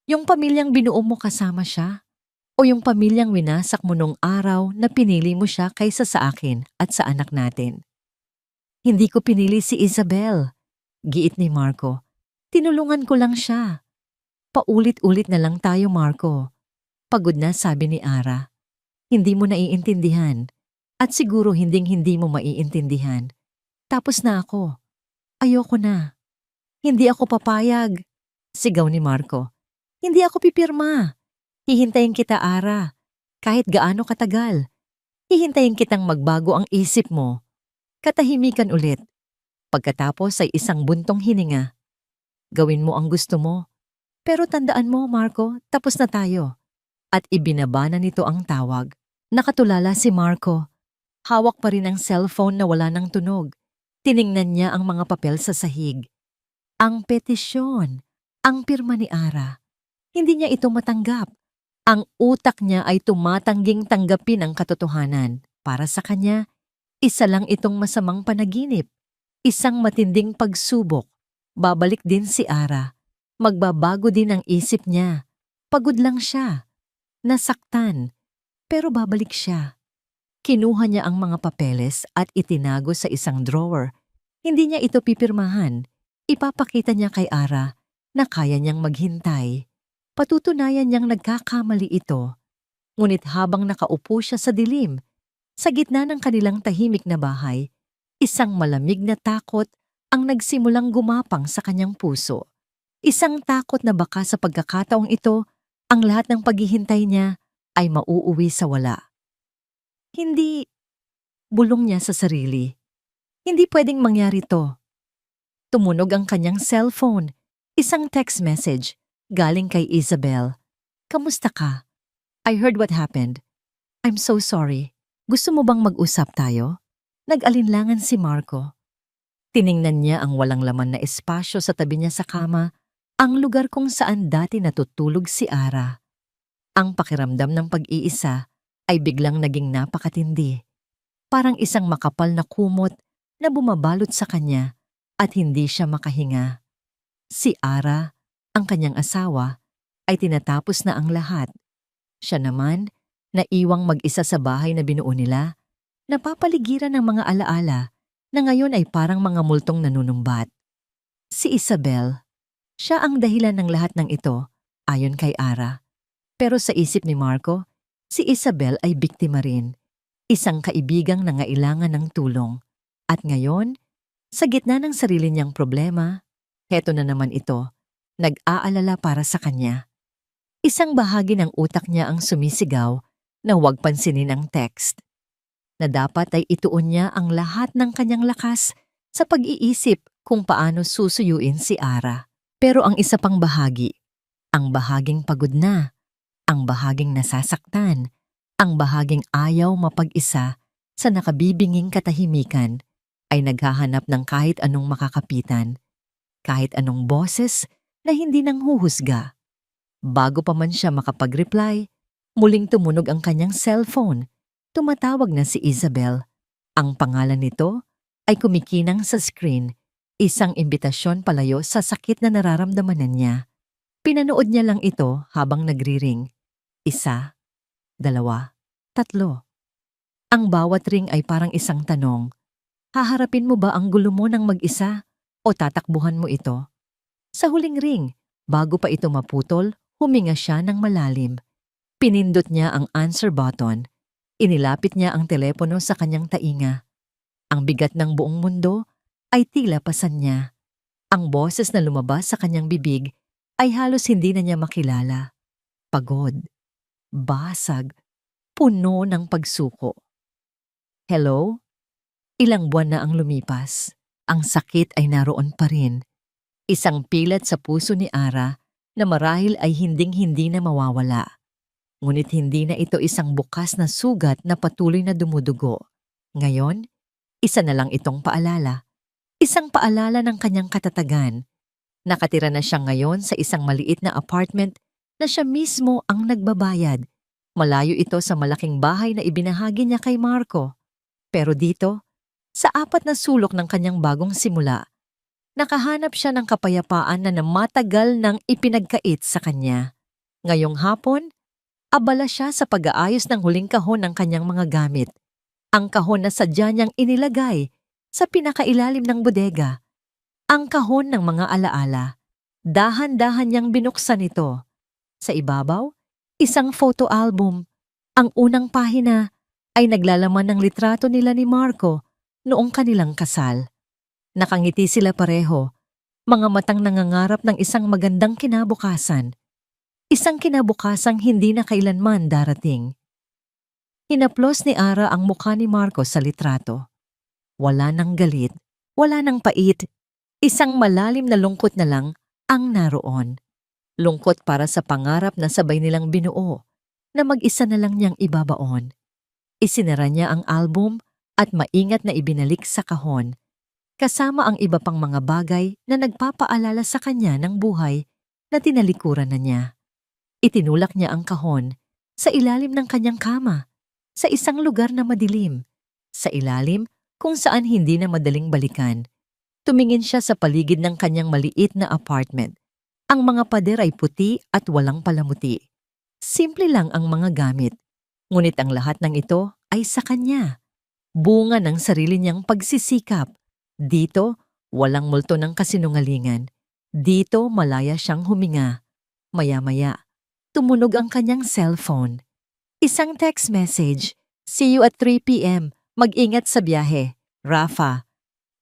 Yung pamilyang binuo mo kasama siya? O yung pamilyang winasak mo nung araw na pinili mo siya kaysa sa akin at sa anak natin? Hindi ko pinili si Isabel. Giit ni Marco. Tinulungan ko lang siya. Paulit-ulit na lang tayo, Marco. Pagod na, sabi ni Ara. Hindi mo naiintindihan. At siguro hinding-hindi mo maiintindihan. Tapos na ako. Ayoko na. Hindi ako papayag. Sigaw ni Marco. Hindi ako pipirma. Hihintayin kita, Ara. Kahit gaano katagal. Hihintayin kitang magbago ang isip mo. Katahimikan ulit. Pagkatapos ay isang buntong hininga. Gawin mo ang gusto mo. Pero tandaan mo, Marco, tapos na tayo. At ibinaba na nito ang tawag. Nakatulala si Marco. Hawak pa rin ang cellphone na wala ng tunog. Tiningnan niya ang mga papel sa sahig. Ang petisyon. Ang pirma ni Ara. Hindi niya ito matanggap. Ang utak niya ay tumatangging tanggapin ang katotohanan. Para sa kanya, isa lang itong masamang panaginip. Isang matinding pagsubok. Babalik din si Ara. Magbabago din ang isip niya. Pagod lang siya. Nasaktan. Pero babalik siya. Kinuha niya ang mga papeles at itinago sa isang drawer. Hindi niya ito pipirmahan. Ipapakita niya kay Ara na kaya niyang maghintay. Patutunayan niyang nagkakamali ito. Ngunit habang nakaupo siya sa dilim, sa gitna ng kanilang tahimik na bahay, isang malamig na takot ang nagsimulang gumapang sa kanyang puso. Isang takot na baka sa pagkakataong ito, ang lahat ng paghihintay niya ay mauuwi sa wala. Hindi, bulong niya sa sarili. Hindi pwedeng mangyari to. Tumunog ang kanyang cellphone, isang text message. Galing kay Isabel. Kamusta ka? I heard what happened. I'm so sorry. Gusto mo bang mag-usap tayo? Nag-alinlangan si Marco. Tiningnan niya ang walang laman na espasyo sa tabi niya sa kama, ang lugar kung saan dati natutulog si Ara. Ang pakiramdam ng pag-iisa ay biglang naging napakatindi. Parang isang makapal na kumot na bumabalot sa kanya at hindi siya makahinga. Si Ara, ang kanyang asawa, ay tinatapos na ang lahat. Siya naman, naiwang mag-isa sa bahay na binuo nila, napapaligiran ng mga alaala na ngayon ay parang mga multong nanunumbat. Si Isabel, siya ang dahilan ng lahat ng ito, ayon kay Ara. Pero sa isip ni Marco, si Isabel ay biktima rin, isang kaibigang nangailangan ng tulong. At ngayon, sa gitna ng sarili niyang problema, heto na naman ito, nag-aalala para sa kanya. Isang bahagi ng utak niya ang sumisigaw na huwag pansinin ang text. Na dapat ay ituon niya ang lahat ng kanyang lakas sa pag-iisip kung paano susuyuin si Ara. Pero ang isa pang bahagi, ang bahaging pagod na, ang bahaging nasasaktan, ang bahaging ayaw mapag-isa sa nakabibinging katahimikan ay naghahanap ng kahit anong makakapitan, kahit anong boses na hindi nang huhusga. Bago pa man siya makapag-reply, muling tumunog ang kanyang cellphone. Tumatawag na si Isabel. Ang pangalan nito ay kumikinang sa screen, isang imbitasyon palayo sa sakit na nararamdaman niya. Pinanood niya lang ito habang nagri-ring. 1, 2, 3. Ang bawat ring ay parang isang tanong. Haharapin mo ba ang gulo mo ng mag-isa o tatakbuhan mo ito? Sa huling ring, bago pa ito maputol, huminga siya ng malalim. Pinindot niya ang answer button. Inilapit niya ang telepono sa kanyang tainga. Ang bigat ng buong mundo ay tila pasan niya. Ang boses na lumabas sa kanyang bibig ay halos hindi na niya makilala. Pagod, basag, puno ng pagsuko. Hello? Ilang buwan na ang lumipas. Ang sakit ay naroon pa rin. Isang pilat sa puso ni Ara na marahil ay hinding-hindi na mawawala. Ngunit hindi na ito isang bukas na sugat na patuloy na dumudugo. Ngayon, isa na lang itong paalala. Isang paalala ng kanyang katatagan. Nakatira na siya ngayon sa isang maliit na apartment na siya mismo ang nagbabayad. Malayo ito sa malaking bahay na ibinahagi niya kay Marco. Pero dito, sa apat na sulok ng kanyang bagong simula, nakahanap siya ng kapayapaan na matagal nang ipinagkait sa kanya. Ngayong hapon, abala siya sa pag-aayos ng huling kahon ng kanyang mga gamit. Ang kahon na sadya niyang inilagay sa pinakailalim ng bodega. Ang kahon ng mga alaala. Dahan-dahan niyang binuksan ito. Sa ibabaw, isang photo album. Ang unang pahina ay naglalaman ng litrato nila ni Marco noong kanilang kasal. Nakangiti sila pareho, mga matang nangangarap ng isang magandang kinabukasan. Isang kinabukasang hindi na kailanman darating. Hinaplos ni Ara ang mukha ni Marco sa litrato. Wala nang galit, wala nang pait. Isang malalim na lungkot na lang ang naroon. Lungkot para sa pangarap na sabay nilang binuo, na mag-isa na lang niyang ibabaon. Isinara niya ang album at maingat na ibinalik sa kahon, kasama ang iba pang mga bagay na nagpapaalala sa kanya ng buhay na tinalikuran na niya. Itinulak niya ang kahon sa ilalim ng kanyang kama, sa isang lugar na madilim, sa ilalim kung saan hindi na madaling balikan. Tumingin siya sa paligid ng kanyang maliit na apartment. Ang mga pader ay puti at walang palamuti. Simple lang ang mga gamit. Ngunit ang lahat ng ito ay sa kanya. Bunga ng sarili niyang pagsisikap. Dito, walang multo ng kasinungalingan. Dito, malaya siyang huminga. Maya-maya, tumunog ang kanyang cellphone. Isang text message. See you at 3 p.m. Mag-ingat sa biyahe. Rafa.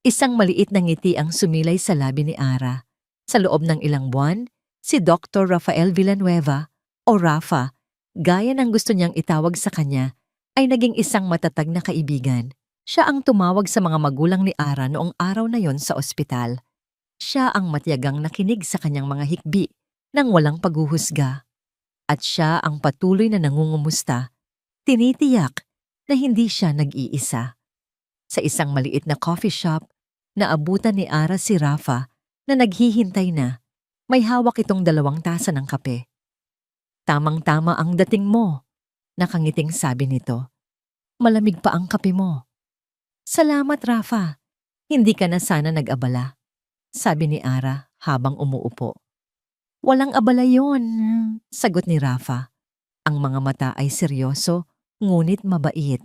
Isang maliit na ngiti ang sumilay sa labi ni Ara. Sa loob ng ilang buwan, si Dr. Rafael Villanueva, o Rafa, gaya ng gusto niyang itawag sa kanya, ay naging isang matatag na kaibigan. Siya ang tumawag sa mga magulang ni Ara noong araw na yon sa ospital. Siya ang matiyagang nakinig sa kanyang mga hikbi nang walang paghuhusga. At siya ang patuloy na nangungumusta, tinitiyak na hindi siya nag-iisa. Sa isang maliit na coffee shop, naabutan ni Ara si Rafa na naghihintay na. May hawak itong 2 tasa ng kape. Tamang-tama ang dating mo, nakangiting sabi nito. Malamig pa ang kape mo. Salamat, Rafa. Hindi ka na sana nag-abala, sabi ni Ara habang umuupo. Walang abala yon, sagot ni Rafa. Ang mga mata ay seryoso, ngunit mabait.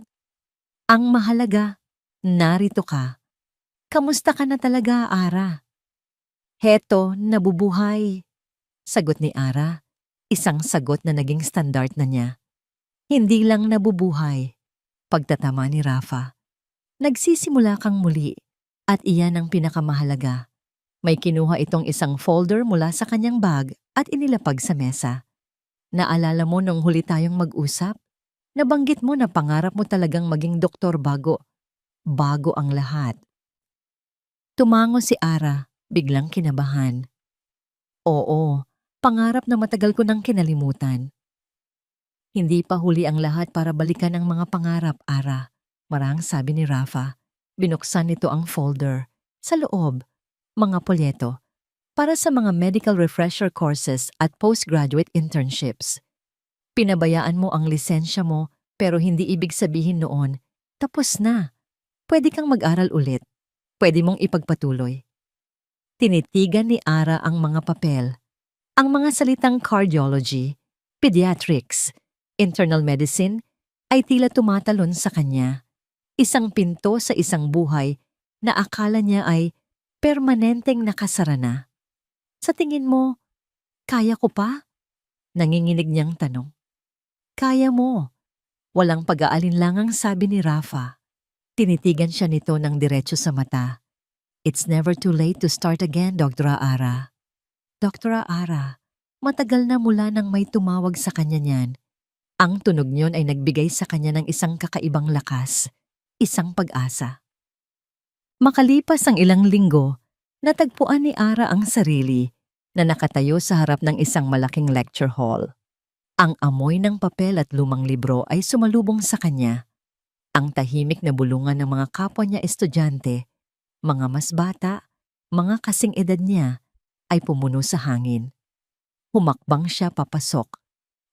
Ang mahalaga, narito ka. Kamusta ka na talaga, Ara? Heto, nabubuhay, sagot ni Ara. Isang sagot na naging standard na niya. Hindi lang nabubuhay, pagtatama ni Rafa. Nagsisimula kang muli at iyan ang pinakamahalaga. May kinuha itong isang folder mula sa kanyang bag at inilapag sa mesa. Naalala mo nung huli tayong mag-usap? Nabanggit mo na pangarap mo talagang maging doktor bago ang lahat. Tumango si Ara, biglang kinabahan. Oo, pangarap na matagal ko nang kinalimutan. Hindi pa huli ang lahat para balikan ang mga pangarap, Ara. Marang sabi ni Rafa. Binuksan nito ang folder. Sa loob, mga polyeto para sa mga medical refresher courses at postgraduate internships. Pinabayaan mo ang lisensya mo pero hindi ibig sabihin noon, tapos na. Pwede kang mag-aral ulit. Pwede mong ipagpatuloy. Tinitigan ni Ara ang mga papel. Ang mga salitang cardiology, pediatrics, internal medicine ay tila tumatalon sa kanya. Isang pinto sa isang buhay na akala niya ay permanenteng nakasara na. Sa tingin mo, kaya ko pa? Nanginginig niyang tanong. Kaya mo. Walang pag-aalinlangang sabi ni Rafa. Tinitigan siya nito ng diretso sa mata. It's never too late to start again, Dr. Ara. Dr. Ara, matagal na mula nang may tumawag sa kanya niyan. Ang tunog niyon ay nagbigay sa kanya ng isang kakaibang lakas, isang pag-asa. Makalipas ang ilang linggo, natagpuan ni Ara ang sarili na nakatayo sa harap ng isang malaking lecture hall. Ang amoy ng papel at lumang libro ay sumalubong sa kanya. Ang tahimik na bulungan ng mga kapwa niya estudyante, mga mas bata, mga kasing edad niya, ay pumuno sa hangin. Humakbang siya papasok.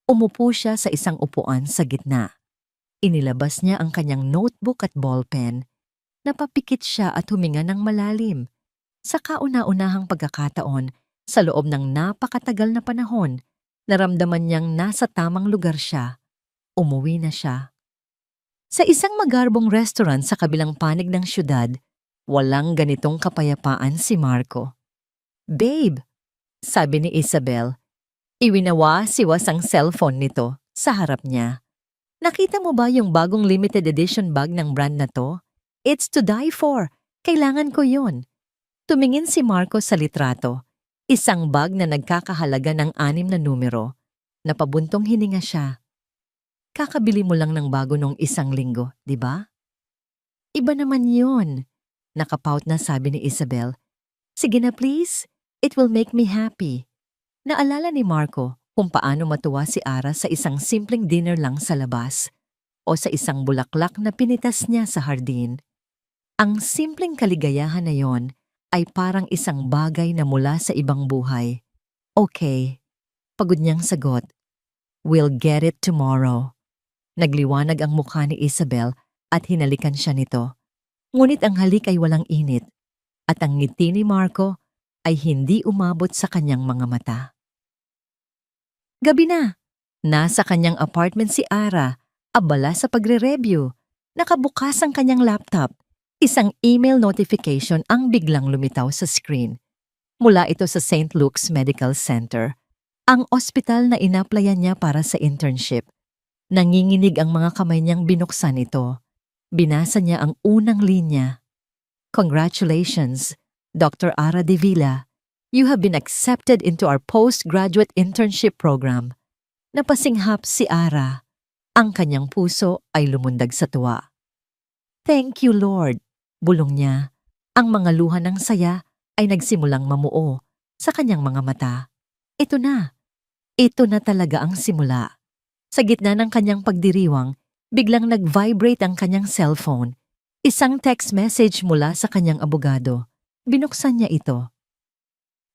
Umupo siya sa isang upuan sa gitna. Inilabas niya ang kanyang notebook at ballpen. Napapikit siya at huminga ng malalim. Sa kauna-unahang pagkakataon, sa loob ng napakatagal na panahon, naramdaman niyang nasa tamang lugar siya. Umuwi na siya. Sa isang magarbong restaurant sa kabilang panig ng syudad, walang ganitong kapayapaan si Marco. "Babe," sabi ni Isabel. Iwinawa-siwas ang cellphone nito sa harap niya. "Nakita mo ba yung bagong limited edition bag ng brand na to? It's to die for. Kailangan ko yun." Tumingin si Marco sa litrato. Isang bag na nagkakahalaga ng 6 na numero. Napabuntong hininga siya. "Kakabili mo lang ng bago nung 1 linggo, di ba?" "Iba naman yun," nakapout na sabi ni Isabel. "Sige na please, it will make me happy." Naalala ni Marco kung paano matuwa si Ara sa isang simpleng dinner lang sa labas o sa isang bulaklak na pinitas niya sa hardin. Ang simpleng kaligayahan na yon ay parang isang bagay na mula sa ibang buhay. "Okay," pagod niyang sagot. "We'll get it tomorrow." Nagliwanag ang mukha ni Isabel at hinalikan siya nito. Ngunit ang halik ay walang init at ang ngiti ni Marco ay hindi umabot sa kanyang mga mata. Gabi na. Nasa kanyang apartment si Ara, abala sa pagre-review. Nakabukas ang kanyang laptop. Isang email notification ang biglang lumitaw sa screen. Mula ito sa St. Luke's Medical Center, ang ospital na inaplayan niya para sa internship. Nanginginig ang mga kamay niyang binuksan ito. Binasa niya ang unang linya. "Congratulations, Dr. Ara de Villa. You have been accepted into our postgraduate internship program." Napasinghap si Ara. Ang kanyang puso ay lumundag sa tuwa. "Thank you, Lord," bulong niya. Ang mga luha ng saya ay nagsimulang mamuo sa kanyang mga mata. Ito na. Ito na talaga ang simula. Sa gitna ng kanyang pagdiriwang, biglang nag-vibrate ang kanyang cellphone. Isang text message mula sa kanyang abogado. Binuksan niya ito.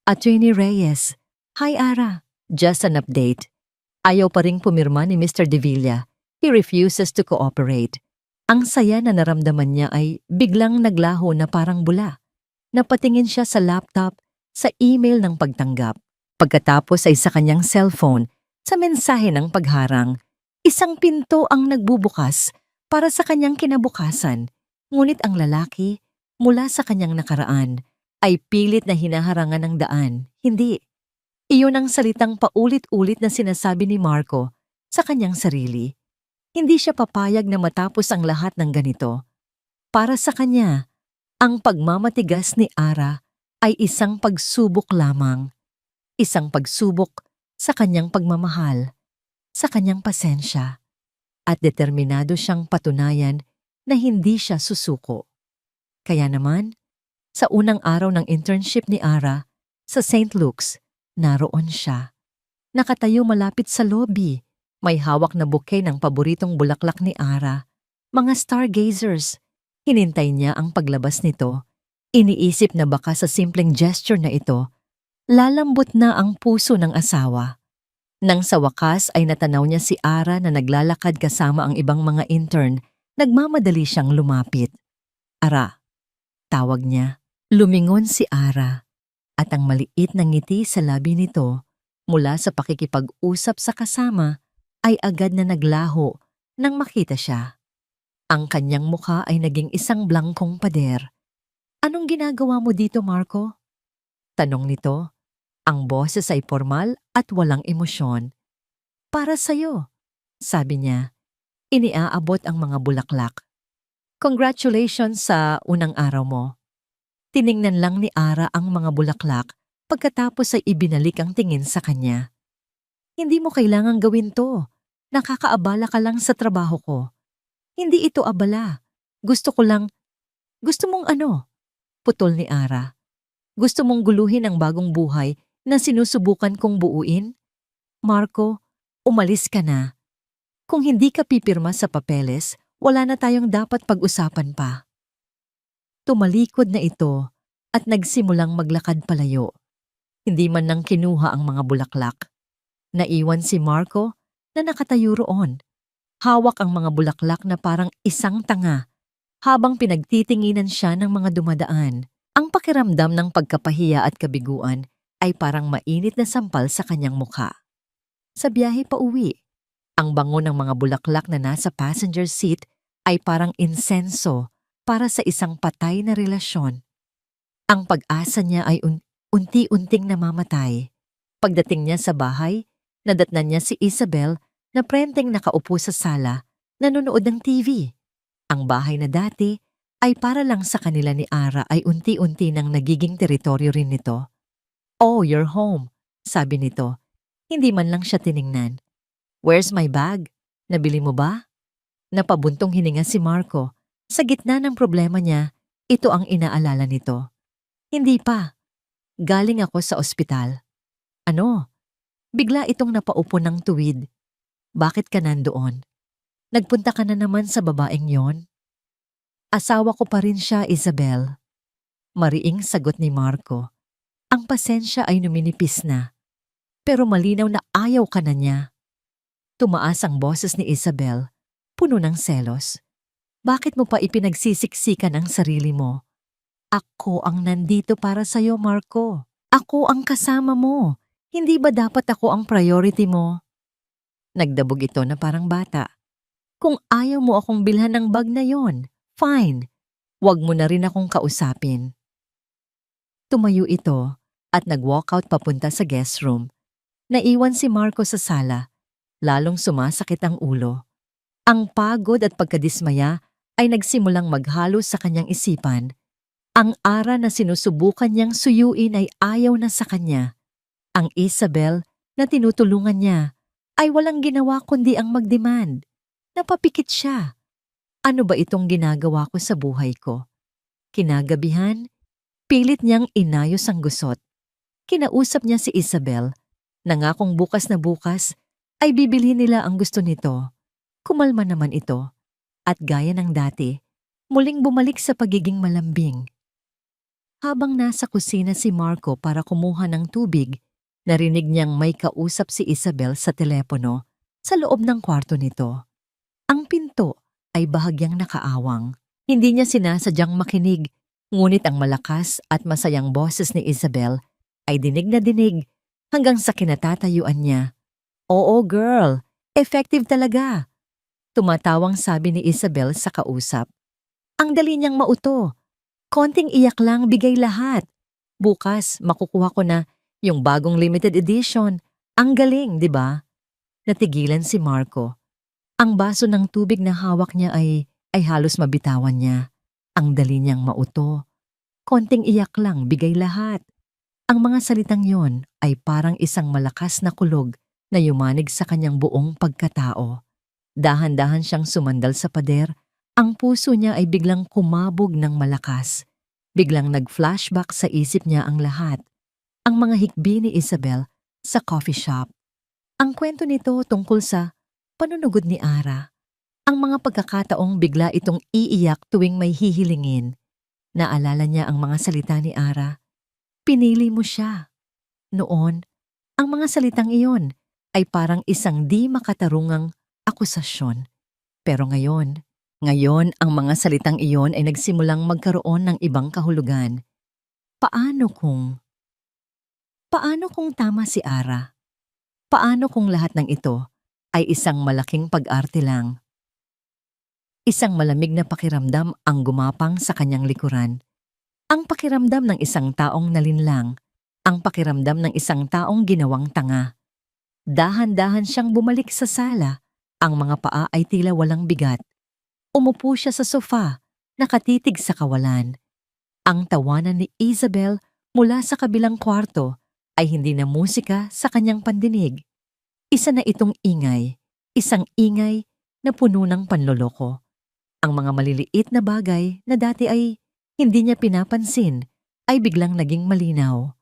"Attorney Reyes, hi Ara. Just an update. Ayaw pa ring pumirma ni Mr. De Villa. He refuses to cooperate." Ang saya na naramdaman niya ay biglang naglaho na parang bula. Napatingin siya sa laptop, sa email ng pagtanggap. Pagkatapos ay sa kanyang cellphone, sa mensahe ng pagharang. Isang pinto ang nagbubukas para sa kanyang kinabukasan. Ngunit ang lalaki, mula sa kanyang nakaraan, ay pilit na hinaharangan ng daan. Hindi. Iyon ang salitang paulit-ulit na sinasabi ni Marco sa kanyang sarili. Hindi siya papayag na matapos ang lahat ng ganito. Para sa kanya, ang pagmamatigas ni Ara ay isang pagsubok lamang. Isang pagsubok sa kanyang pagmamahal, sa kanyang pasensya, at determinado siyang patunayan na hindi siya susuko. Kaya naman, sa unang araw ng internship ni Ara sa St. Luke's, naroon siya. Nakatayo malapit sa lobby. May hawak na bouquet ng paboritong bulaklak ni Ara. Mga stargazers. Hinintay niya ang paglabas nito. Iniisip na baka sa simpleng gesture na ito, lalambot na ang puso ng asawa. Nang sa wakas ay natanaw niya si Ara na naglalakad kasama ang ibang mga intern, nagmamadali siyang lumapit. "Ara," tawag niya. Lumingon si Ara at ang maliit na ngiti sa labi nito mula sa pakikipag-usap sa kasama ay agad na naglaho nang makita siya. Ang kanyang mukha ay naging isang blangkong pader. "Anong ginagawa mo dito, Marco?" tanong nito. Ang boses ay formal at walang emosyon. "Para sa'yo," sabi niya. Iniaabot ang mga bulaklak. Congratulations sa unang araw mo. Tiningnan lang ni Ara ang mga bulaklak pagkatapos ay ibinalik ang tingin sa kanya. Hindi mo kailangang gawin to. Nakakaabala ka lang sa trabaho ko. Hindi ito abala. Gusto mong ano? Putol ni Ara. Gusto mong guluhin ang bagong buhay na sinusubukan kong buuin? Marco, umalis ka na. Kung hindi ka pipirma sa papeles, wala na tayong dapat pag-usapan pa. Tumalikod na ito at nagsimulang maglakad palayo. Hindi man nang kinuha ang mga bulaklak. Naiwan si Marco na nakatayo roon. Hawak ang mga bulaklak na parang isang tanga habang pinagtitinginan siya ng mga dumadaan. Ang pakiramdam ng pagkapahiya at kabiguan ay parang mainit na sampal sa kanyang mukha. Sa biyahe pa uwi, ang bango ng mga bulaklak na nasa passenger seat ay parang insenso para sa isang patay na relasyon. Ang pag-asa niya ay unti-unting namamatay. Pagdating niya sa bahay, nadatnan niya si Isabel na prenteng nakaupo sa sala, nanonood ng TV. Ang bahay na dati ay para lang sa kanila ni Ara ay unti-unti nang nagiging teritoryo rin nito. "Oh, you're home," sabi nito. Hindi man lang siya tiningnan. "Where's my bag? Nabili mo ba?" Napabuntong hininga si Marco. Sa gitna ng problema niya, ito ang inaalala nito. "Hindi pa. Galing ako sa ospital." "Ano?" Bigla itong napaupo ng tuwid. "Bakit ka nandoon? Nagpunta ka na naman sa babaeng yon?" "Asawa ko pa rin siya, Isabel." Mariing sagot ni Marco. Ang pasensya ay numinipis na. Pero malinaw na ayaw ka na niya. Tumaas ang boses ni Isabel, puno ng selos. "Bakit mo pa ipinagsisiksikan ang sarili mo? Ako ang nandito para sa'yo, Marco. Ako ang kasama mo. Hindi ba dapat ako ang priority mo?" Nagdabog ito na parang bata. "Kung ayaw mo akong bilhan ng bag na yon, fine. Huwag mo na rin akong kausapin." Tumayo ito at nag-walkout papunta sa guest room. Naiwan si Marco sa sala. Lalong sumasakit ang ulo. Ang pagod at pagkadismaya ay nagsimulang maghalo sa kanyang isipan. Ang Ara na sinusubukan niyang suyuin ay ayaw na sa kanya. Ang Isabel na tinutulungan niya ay walang ginawa kundi ang magdemand. Napapikit siya. Ano ba itong ginagawa ko sa buhay ko? Kinagabihan, pilit niyang inayos ang gusot. Kinausap niya si Isabel. Nangakong bukas na bukas ay bibilhin nila ang gusto nito. Kumalma naman ito. At gaya ng dati, muling bumalik sa pagiging malambing. Habang nasa kusina si Marco para kumuha ng tubig, narinig niyang may kausap si Isabel sa telepono sa loob ng kwarto nito. Ang pinto ay bahagyang nakaawang. Hindi niya sinasadyang makinig, ngunit ang malakas at masayang boses ni Isabel ay dinig na dinig hanggang sa kinatatayuan niya. "Oo girl, effective talaga." Tumatawang sabi ni Isabel sa kausap. "Ang dali niyang mauto. Konting iyak lang, bigay lahat. Bukas, makukuha ko na yung bagong limited edition. Ang galing, di ba?" Natigilan si Marco. Ang baso ng tubig na hawak niya ay halos mabitawan niya. Ang dali niyang mauto. Konting iyak lang, bigay lahat. Ang mga salitang yon ay parang isang malakas na kulog na yumanig sa kanyang buong pagkatao. Dahan-dahan siyang sumandal sa pader. Ang puso niya ay biglang kumabog ng malakas. Biglang nag-flashback sa isip niya ang lahat. Ang mga hikbi ni Isabel sa coffee shop. Ang kwento nito tungkol sa panunugod ni Ara. Ang mga pagkakataong bigla itong iiyak tuwing may hihilingin. Naalala niya ang mga salita ni Ara. "Pinili mo siya." Noon, ang mga salitang iyon ay parang isang di makatarungang akusasyon. Pero ngayon ang mga salitang iyon ay nagsimulang magkaroon ng ibang kahulugan. Paano kung tama si Ara? Paano kung lahat ng ito ay isang malaking pag-arte lang? Isang malamig na pakiramdam ang gumapang sa kanyang likuran. Ang pakiramdam ng isang taong nalinlang. Ang pakiramdam ng isang taong ginawang tanga. Dahan-dahan siyang bumalik sa sala. Ang mga paa ay tila walang bigat. Umupo siya sa sofa, nakatitig sa kawalan. Ang tawanan ni Isabel mula sa kabilang kwarto ay hindi na musika sa kanyang pandinig. Isa na itong ingay, isang ingay na puno ng panloloko. Ang mga maliliit na bagay na dati ay hindi niya pinapansin ay biglang naging malinaw.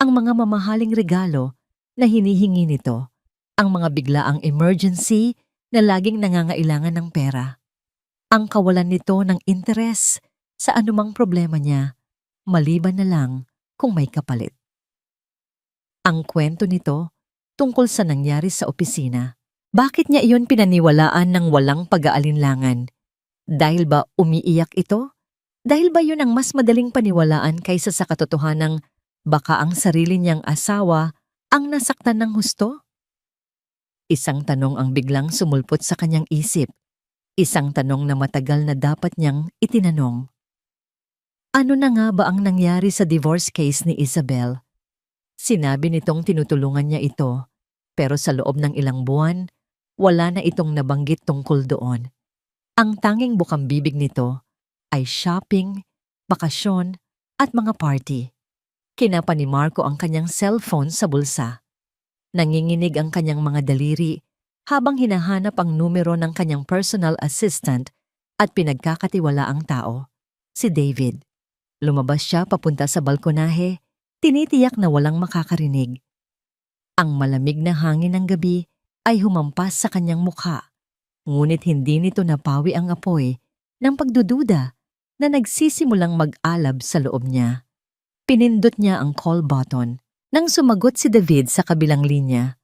Ang mga mamahaling regalo na hinihingi nito, ang mga biglaang emergency na laging nangangailangan ng pera. Ang kawalan nito ng interes sa anumang problema niya, maliban na lang kung may kapalit. Ang kwento nito tungkol sa nangyari sa opisina. Bakit niya iyon pinaniwalaan ng walang pag-aalinlangan? Dahil ba umiiyak ito? Dahil ba yun ang mas madaling paniwalaan kaysa sa katotohanang baka ang sarili niyang asawa ang nasaktan ng husto? Isang tanong ang biglang sumulpot sa kanyang isip. Isang tanong na matagal na dapat niyang itinanong. Ano na nga ba ang nangyari sa divorce case ni Isabel? Sinabi nitong tinutulungan niya ito, pero sa loob ng ilang buwan, wala na itong nabanggit tungkol doon. Ang tanging bukang-bibig nito ay shopping, bakasyon, at mga party. Kinapa ni Marco ang kanyang cellphone sa bulsa. Nanginginig ang kanyang mga daliri habang hinahanap ang numero ng kanyang personal assistant at pinagkakatiwalaang tao, si David. Lumabas siya papunta sa balkonahe, tinitiyak na walang makakarinig. Ang malamig na hangin ng gabi ay humampas sa kanyang mukha, ngunit hindi nito napawi ang apoy ng pagdududa na nagsisimulang mag-alab sa loob niya. Pinindot niya ang call button nang sumagot si David sa kabilang linya.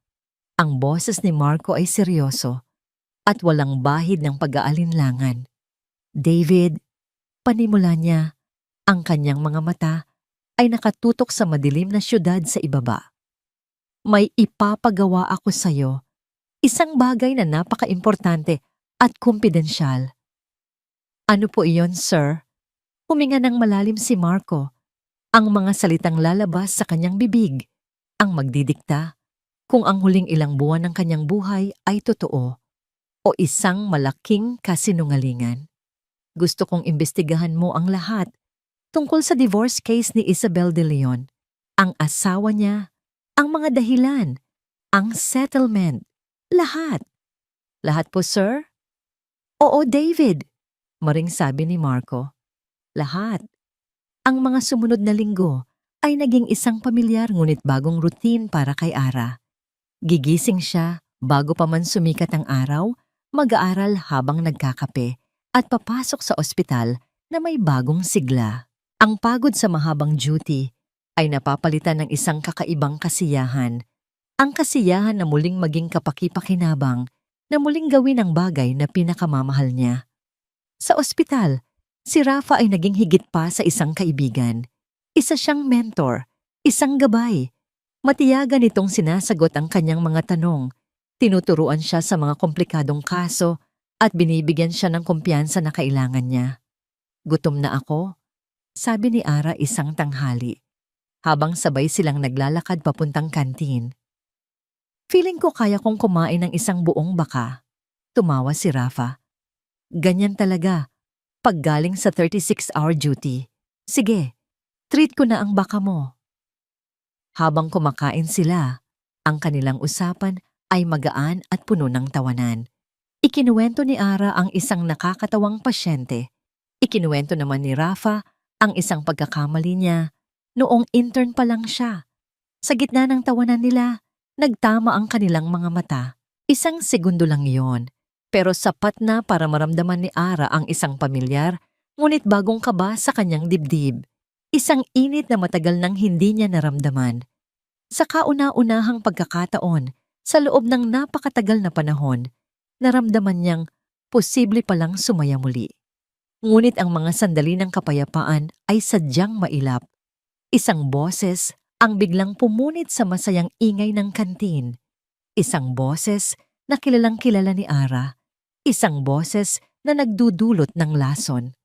Ang boses ni Marco ay seryoso at walang bahid ng pag-aalinlangan. David, panimula niya, ang kanyang mga mata ay nakatutok sa madilim na syudad sa ibaba. May ipapagawa ako sa iyo, isang bagay na napaka-importante at kumpidensyal. Ano po iyon, sir? Huminga ng malalim si Marco. Ang mga salitang lalabas sa kanyang bibig ang magdidikta kung ang huling ilang buwan ng kanyang buhay ay totoo o isang malaking kasinungalingan. Gusto kong imbestigahan mo ang lahat tungkol sa divorce case ni Isabel De Leon, ang asawa niya, ang mga dahilan, ang settlement, lahat. Lahat po, sir? Oo, David, maring sabi ni Marco. Lahat. Ang mga sumunod na linggo ay naging isang pamilyar ngunit bagong routine para kay Ara. Gigising siya bago pa man sumikat ang araw, mag-aaral habang nagkakape, at papasok sa ospital na may bagong sigla. Ang pagod sa mahabang duty ay napapalitan ng isang kakaibang kasiyahan. Ang kasiyahan na muling maging kapaki-pakinabang, na muling gawin ang bagay na pinakamamahal niya. Sa ospital, si Rafa ay naging higit pa sa isang kaibigan. Isa siyang mentor, isang gabay. Matiyagan itong sinasagot ang kanyang mga tanong. Tinuturuan siya sa mga komplikadong kaso at binibigyan siya ng kumpiyansa na kailangan niya. Gutom na ako, sabi ni Ara isang tanghali, habang sabay silang naglalakad papuntang kantin. Feeling ko kaya kong kumain ng isang buong baka, tumawa si Rafa. Ganyan talaga. Paggaling sa 36-hour duty. Sige, treat ko na ang baka mo. Habang kumakain sila, ang kanilang usapan ay magaan at puno ng tawanan. Ikinuwento ni Ara ang isang nakakatawang pasyente. Ikinuwento naman ni Rafa ang isang pagkakamali niya noong intern pa lang siya. Sa gitna ng tawanan nila, nagtama ang kanilang mga mata. Isang segundo lang iyon. Pero sapat na para maramdaman ni Ara ang isang pamilyar, ngunit bagong kaba sa kanyang dibdib. Isang init na matagal nang hindi niya naramdaman. Sa kauna-unahang pagkakataon, sa loob ng napakatagal na panahon, naramdaman niyang posible palang sumaya muli. Ngunit ang mga sandali ng kapayapaan ay sadyang mailap. Isang boses ang biglang pumunit sa masayang ingay ng kantin. Isang boses na kilalang-kilala ni Ara. Isang boses na nagdudulot ng lason.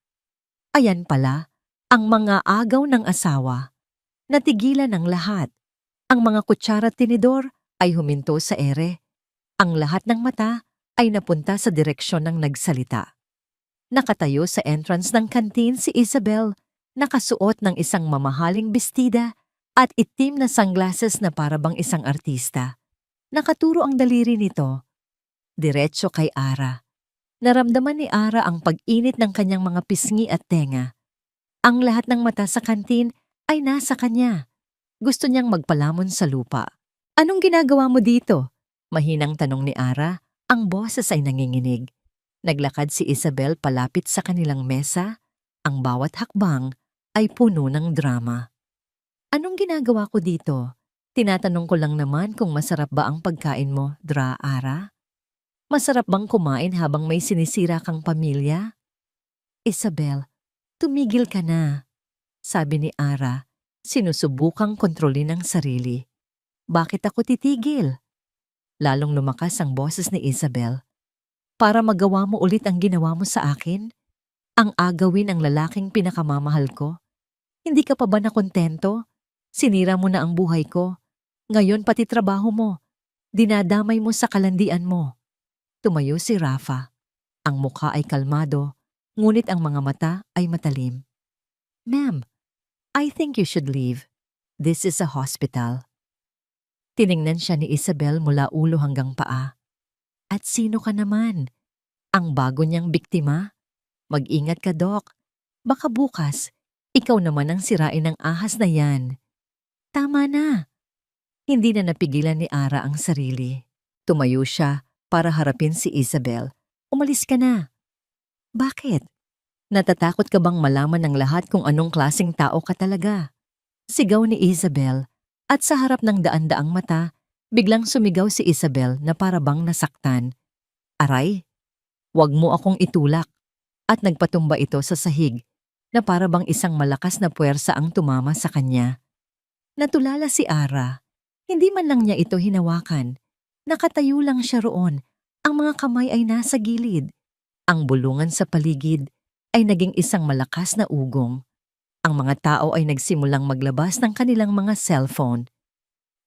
Ayan pala, ang mga agaw ng asawa. Natigilan ng lahat. Ang mga kutsara at tinidor ay huminto sa ere. Ang lahat ng mata ay napunta sa direksyon ng nagsalita. Nakatayo sa entrance ng kantin si Isabel, nakasuot ng isang mamahaling bestida at itim na sunglasses na parabang isang artista. Nakaturo ang daliri nito, diretso kay Ara. Naramdaman ni Ara ang pag-init ng kanyang mga pisngi at tenga. Ang lahat ng mata sa kantin ay nasa kanya. Gusto niyang magpalamon sa lupa. "Anong ginagawa mo dito?" Mahinang tanong ni Ara. Ang boses ay nanginginig. Naglakad si Isabel palapit sa kanilang mesa. Ang bawat hakbang ay puno ng drama. "Anong ginagawa ko dito? Tinatanong ko lang naman kung masarap ba ang pagkain mo, Ara? Masarap bang kumain habang may sinisira kang pamilya?" "Isabel, tumigil ka na," sabi ni Ara, sinusubukang kontrolin ang sarili. "Bakit ako titigil?" Lalong lumakas ang boses ni Isabel. "Para magawa mo ulit ang ginawa mo sa akin? Ang agawin ang lalaking pinakamamahal ko? Hindi ka pa ba nakontento? Sinira mo na ang buhay ko. Ngayon pati trabaho mo. Dinadamay mo sa kalandian mo." Tumayo si Rafa. Ang mukha ay kalmado, ngunit ang mga mata ay matalim. "Ma'am, I think you should leave. This is a hospital." Tiningnan siya ni Isabel mula ulo hanggang paa. "At sino ka naman? Ang bago niyang biktima? Mag-ingat ka, Doc. Baka bukas, ikaw naman ang sirain ng ahas na yan." "Tama na." Hindi na napigilan ni Ara ang sarili. Tumayo siya para harapin si Isabel. "Umalis ka na." "Bakit? Natatakot ka bang malaman ng lahat kung anong klaseng tao ka talaga?" Sigaw ni Isabel, at sa harap ng daan-daang mata, biglang sumigaw si Isabel na parabang nasaktan. "Aray, wag mo akong itulak." At nagpatumba ito sa sahig na parabang isang malakas na puwersa ang tumama sa kanya. Natulala si Ara. Hindi man lang niya ito hinawakan. Nakatayo lang siya roon. Ang mga kamay ay nasa gilid. Ang bulungan sa paligid ay naging isang malakas na ugong. Ang mga tao ay nagsimulang maglabas ng kanilang mga cellphone.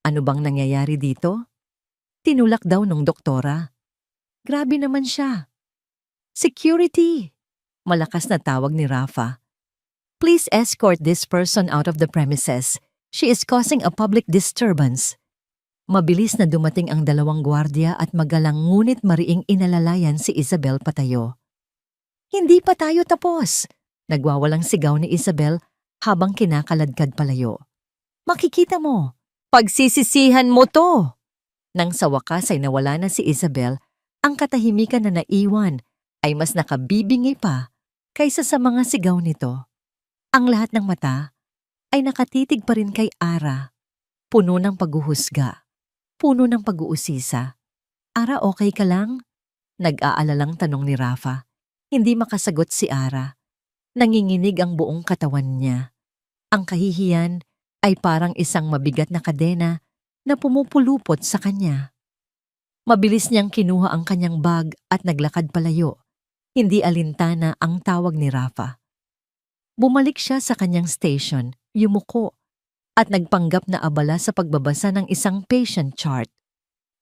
Ano bang nangyayari dito? Tinulak daw ng doktora. Grabe naman siya. "Security!" Malakas na tawag ni Rafa. "Please escort this person out of the premises. She is causing a public disturbance." Mabilis na dumating ang dalawang gwardiya at magalang ngunit mariing inalalayan si Isabel patayo. "Hindi pa tayo tapos!" Nagwawalang sigaw ni Isabel habang kinakaladkad palayo. "Makikita mo, pagsisisihan mo to!" Nang sa wakas ay nawala na si Isabel, ang katahimikan na naiwan ay mas nakabibingi pa kaysa sa mga sigaw nito. Ang lahat ng mata ay nakatitig pa rin kay Ara, puno ng paghuhusga, puno ng pag-uusisa. "Ara, okay ka lang?" Nag-aalalang tanong ni Rafa. Hindi makasagot si Ara. Nanginginig ang buong katawan niya. Ang kahihiyan ay parang isang mabigat na kadena na pumupulupot sa kanya. Mabilis niyang kinuha ang kanyang bag at naglakad palayo. Hindi alintana ang tawag ni Rafa. Bumalik siya sa kanyang station, yumuko, at nagpanggap na abala sa pagbabasa ng isang patient chart.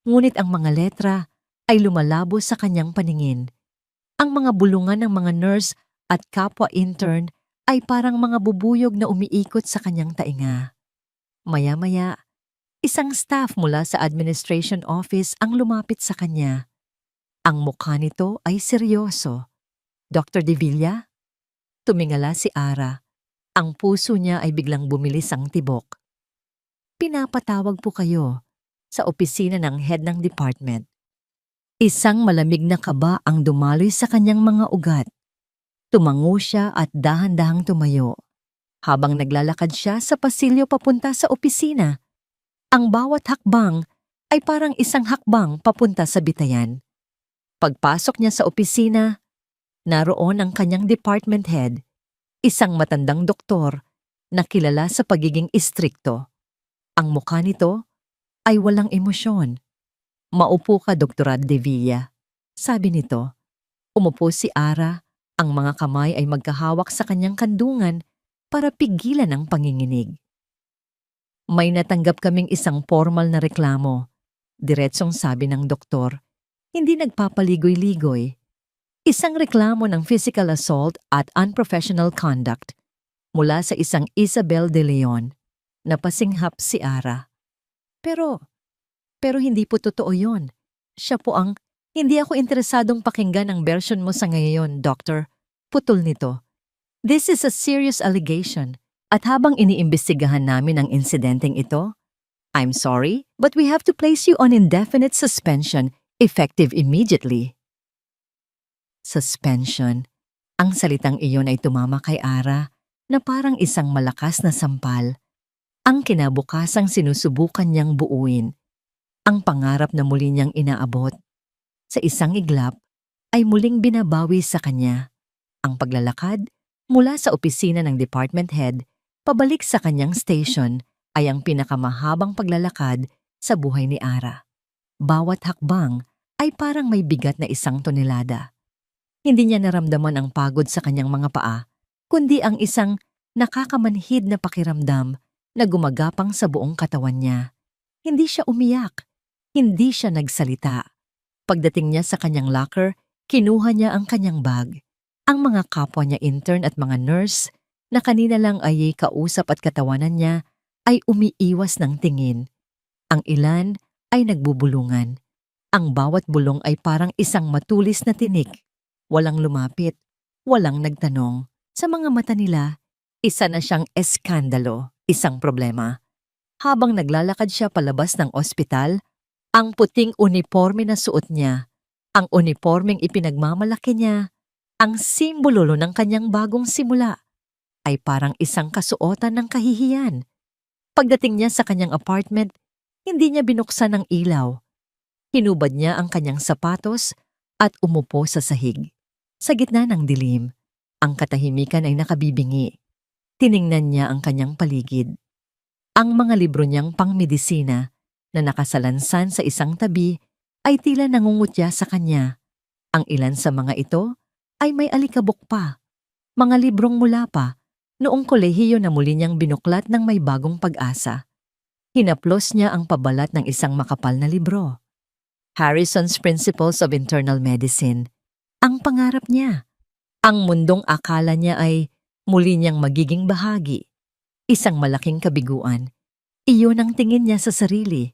Ngunit ang mga letra ay lumalabo sa kanyang paningin. Ang mga bulungan ng mga nurse at kapwa intern ay parang mga bubuyog na umiikot sa kanyang tainga. Maya-maya, isang staff mula sa administration office ang lumapit sa kanya. Ang mukha nito ay seryoso. "Dr. De Villa?" Tumingala si Ara. Ang puso niya ay biglang bumilis ang tibok. "Pinapatawag po kayo sa opisina ng head ng department." Isang malamig na kaba ang dumaloy sa kanyang mga ugat. Tumango siya at dahan-dahang tumayo. Habang naglalakad siya sa pasilyo papunta sa opisina, ang bawat hakbang ay parang isang hakbang papunta sa bitayan. Pagpasok niya sa opisina, naroon ang kanyang department head, isang matandang doktor na kilala sa pagiging istrikto. Ang mukha nito ay walang emosyon. "Maupo ka, Dr. De Villa," sabi nito. Umupo si Ara, ang mga kamay ay magkahawak sa kanyang kandungan para pigilan ang panginginig. "May natanggap kaming isang formal na reklamo," diretsong sabi ng doktor. Hindi nagpapaligoy-ligoy. Isang reklamo ng physical assault at unprofessional conduct mula sa isang Isabel de Leon na pasinghap si Ara. Pero hindi po totoo yon. Siya po ang, hindi ako interesadong pakinggan ang version mo sa ngayon, Doctor. Putol nito. This is a serious allegation. At habang iniimbestigahan namin ang insidenteng ito, I'm sorry, but we have to place you on indefinite suspension, effective immediately. Suspension. Ang salitang iyon ay tumama kay Ara na parang isang malakas na sampal. Ang kinabukasang sinusubukan niyang buuin. Ang pangarap na muli niyang inaabot. Sa isang iglap, ay muling binabawi sa kanya. Ang paglalakad mula sa opisina ng department head pabalik sa kanyang station ay ang pinakamahabang paglalakad sa buhay ni Ara. Bawat hakbang ay parang may bigat na 1 tonelada. Hindi niya naramdaman ang pagod sa kanyang mga paa, kundi ang isang nakakamanhid na pakiramdam na gumagapang sa buong katawan niya. Hindi siya umiyak, hindi siya nagsalita. Pagdating niya sa kanyang locker, kinuha niya ang kanyang bag. Ang mga kapwa niya intern at mga nurse na kanina lang ay kausap at katawanan niya ay umiiwas ng tingin. Ang ilan ay nagbubulungan. Ang bawat bulong ay parang isang matulis na tinik. Walang lumapit, walang nagtanong. Sa mga mata nila, isa na siyang eskandalo, isang problema. Habang naglalakad siya palabas ng ospital, ang puting uniforme na suot niya, ang uniformeng ipinagmamalaki niya, ang simbolo ng kanyang bagong simula, ay parang isang kasuotan ng kahihiyan. Pagdating niya sa kanyang apartment, hindi niya binuksan ang ilaw. Hinubad niya ang kanyang sapatos at umupo sa sahig. Sa gitna ng dilim, ang katahimikan ay nakabibingi. Tiningnan niya ang kanyang paligid. Ang mga libro niyang pangmedisina na nakasalansan sa isang tabi ay tila nangungutya sa kanya. Ang ilan sa mga ito ay may alikabok pa. Mga librong mula pa noong kolehiyo na muli niyang binuklat ng may bagong pag-asa. Hinaplos niya ang pabalat ng isang makapal na libro. Harrison's Principles of Internal Medicine. Ang pangarap niya. Ang mundong akala niya ay muli niyang magiging bahagi. Isang malaking kabiguan. Iyon ang tingin niya sa sarili.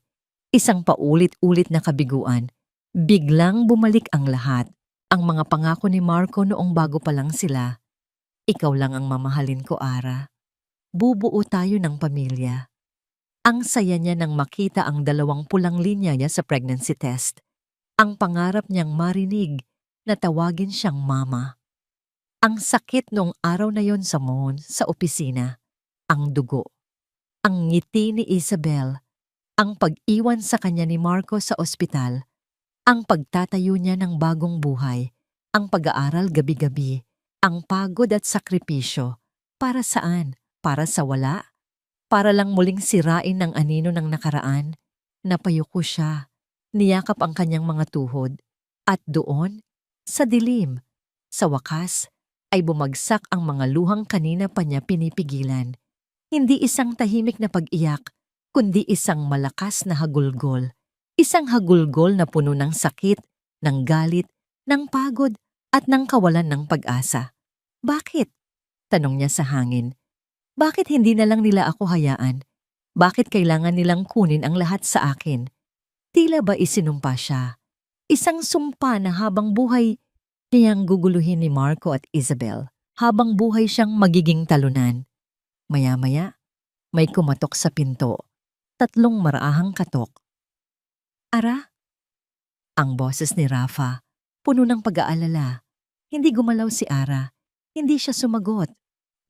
Isang paulit-ulit na kabiguan. Biglang bumalik ang lahat. Ang mga pangako ni Marco noong bago pa lang sila. Ikaw lang ang mamahalin ko, Ara. Bubuo tayo ng pamilya. Ang saya niya nang makita ang 2 pulang linya niya sa pregnancy test. Ang pangarap niyang marinig na tawagin siyang mama. Ang sakit noong araw na yon sa Mon, sa opisina. Ang dugo. Ang ngiti ni Isabel. Ang pag-iwan sa kanya ni Marco sa ospital. Ang pagtatayo niya ng bagong buhay. Ang pag-aaral gabi-gabi. Ang pagod at sakripisyo. Para saan? Para sa wala? Para lang muling sirain ng anino ng nakaraan? Napayuko siya. Niyakap ang kanyang mga tuhod. At doon, sa dilim, sa wakas, ay bumagsak ang mga luhang kanina pa niya pinipigilan. Hindi isang tahimik na pag-iyak, kundi isang malakas na hagulgol. Isang hagulgol na puno ng sakit, ng galit, ng pagod, at ng kawalan ng pag-asa. Bakit? Tanong niya sa hangin. Bakit hindi na lang nila ako hayaan? Bakit kailangan nilang kunin ang lahat sa akin? Tila ba isinumpa siya? Isang sumpa na habang buhay niyang guguluhin ni Marco at Isabel. Habang buhay siyang magiging talunan. Maya-maya, may kumatok sa pinto. 3 maraahang katok. Ara? Ang boses ni Rafa, puno ng pag-aalala. Hindi gumalaw si Ara. Hindi siya sumagot.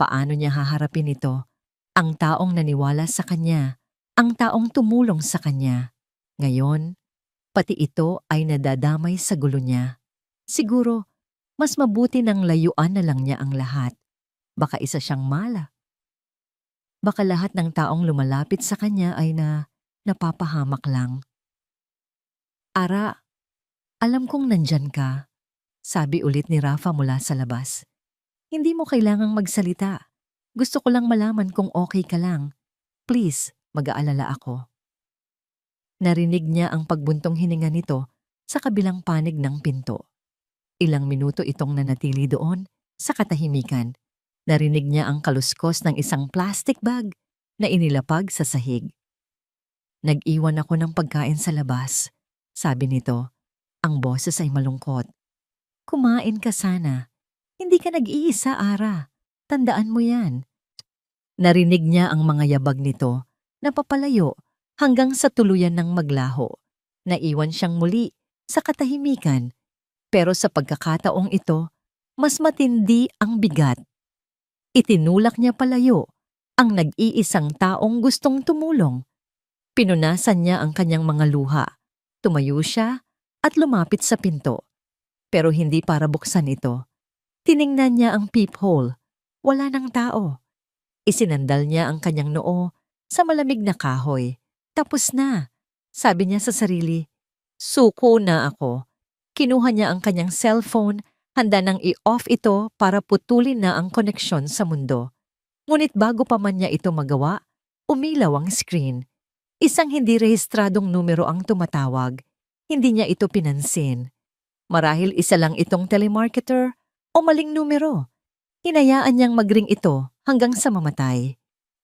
Paano niya haharapin ito? Ang taong naniwala sa kanya. Ang taong tumulong sa kanya. Ngayon, pati ito ay nadadamay sa gulo niya. Siguro, mas mabuti nang layuan na lang niya ang lahat. Baka isa siyang mala. Baka lahat ng taong lumalapit sa kanya ay napapahamak lang. Ara, alam kong nandyan ka, sabi ulit ni Rafa mula sa labas. Hindi mo kailangang magsalita. Gusto ko lang malaman kung okay ka lang. Please, mag-aalala ako. Narinig niya ang pagbuntong hininga nito sa kabilang panig ng pinto. Ilang minuto itong nanatili doon sa katahimikan. Narinig niya ang kaluskos ng isang plastic bag na inilapag sa sahig. "Nag-iwan ako ng pagkain sa labas," sabi nito. Ang boses ay malungkot. "Kumain ka sana. Hindi ka nag-iisa, Ara. Tandaan mo yan." Narinig niya ang mga yabag nito na papalayo hanggang sa tuluyan ng maglaho. Naiwan siyang muli sa katahimikan, pero sa pagkakataong ito, mas matindi ang bigat. Itinulak niya palayo ang nag-iisang taong gustong tumulong. Pinunasan niya ang kanyang mga luha. Tumayo siya at lumapit sa pinto. Pero hindi para buksan ito. Tiningnan niya ang peephole. Wala ng tao. Isinandal niya ang kanyang noo sa malamig na kahoy. "Tapos na," sabi niya sa sarili. "Suko na ako." Kinuha niya ang kanyang cellphone, handa nang i-off ito para putulin na ang koneksyon sa mundo. Ngunit bago pa man niya ito magawa, umilaw ang screen. Isang hindi rehistradong numero ang tumatawag. Hindi niya ito pinansin. Marahil isa lang itong telemarketer o maling numero. Hinayaan niyang magring ito hanggang sa mamatay.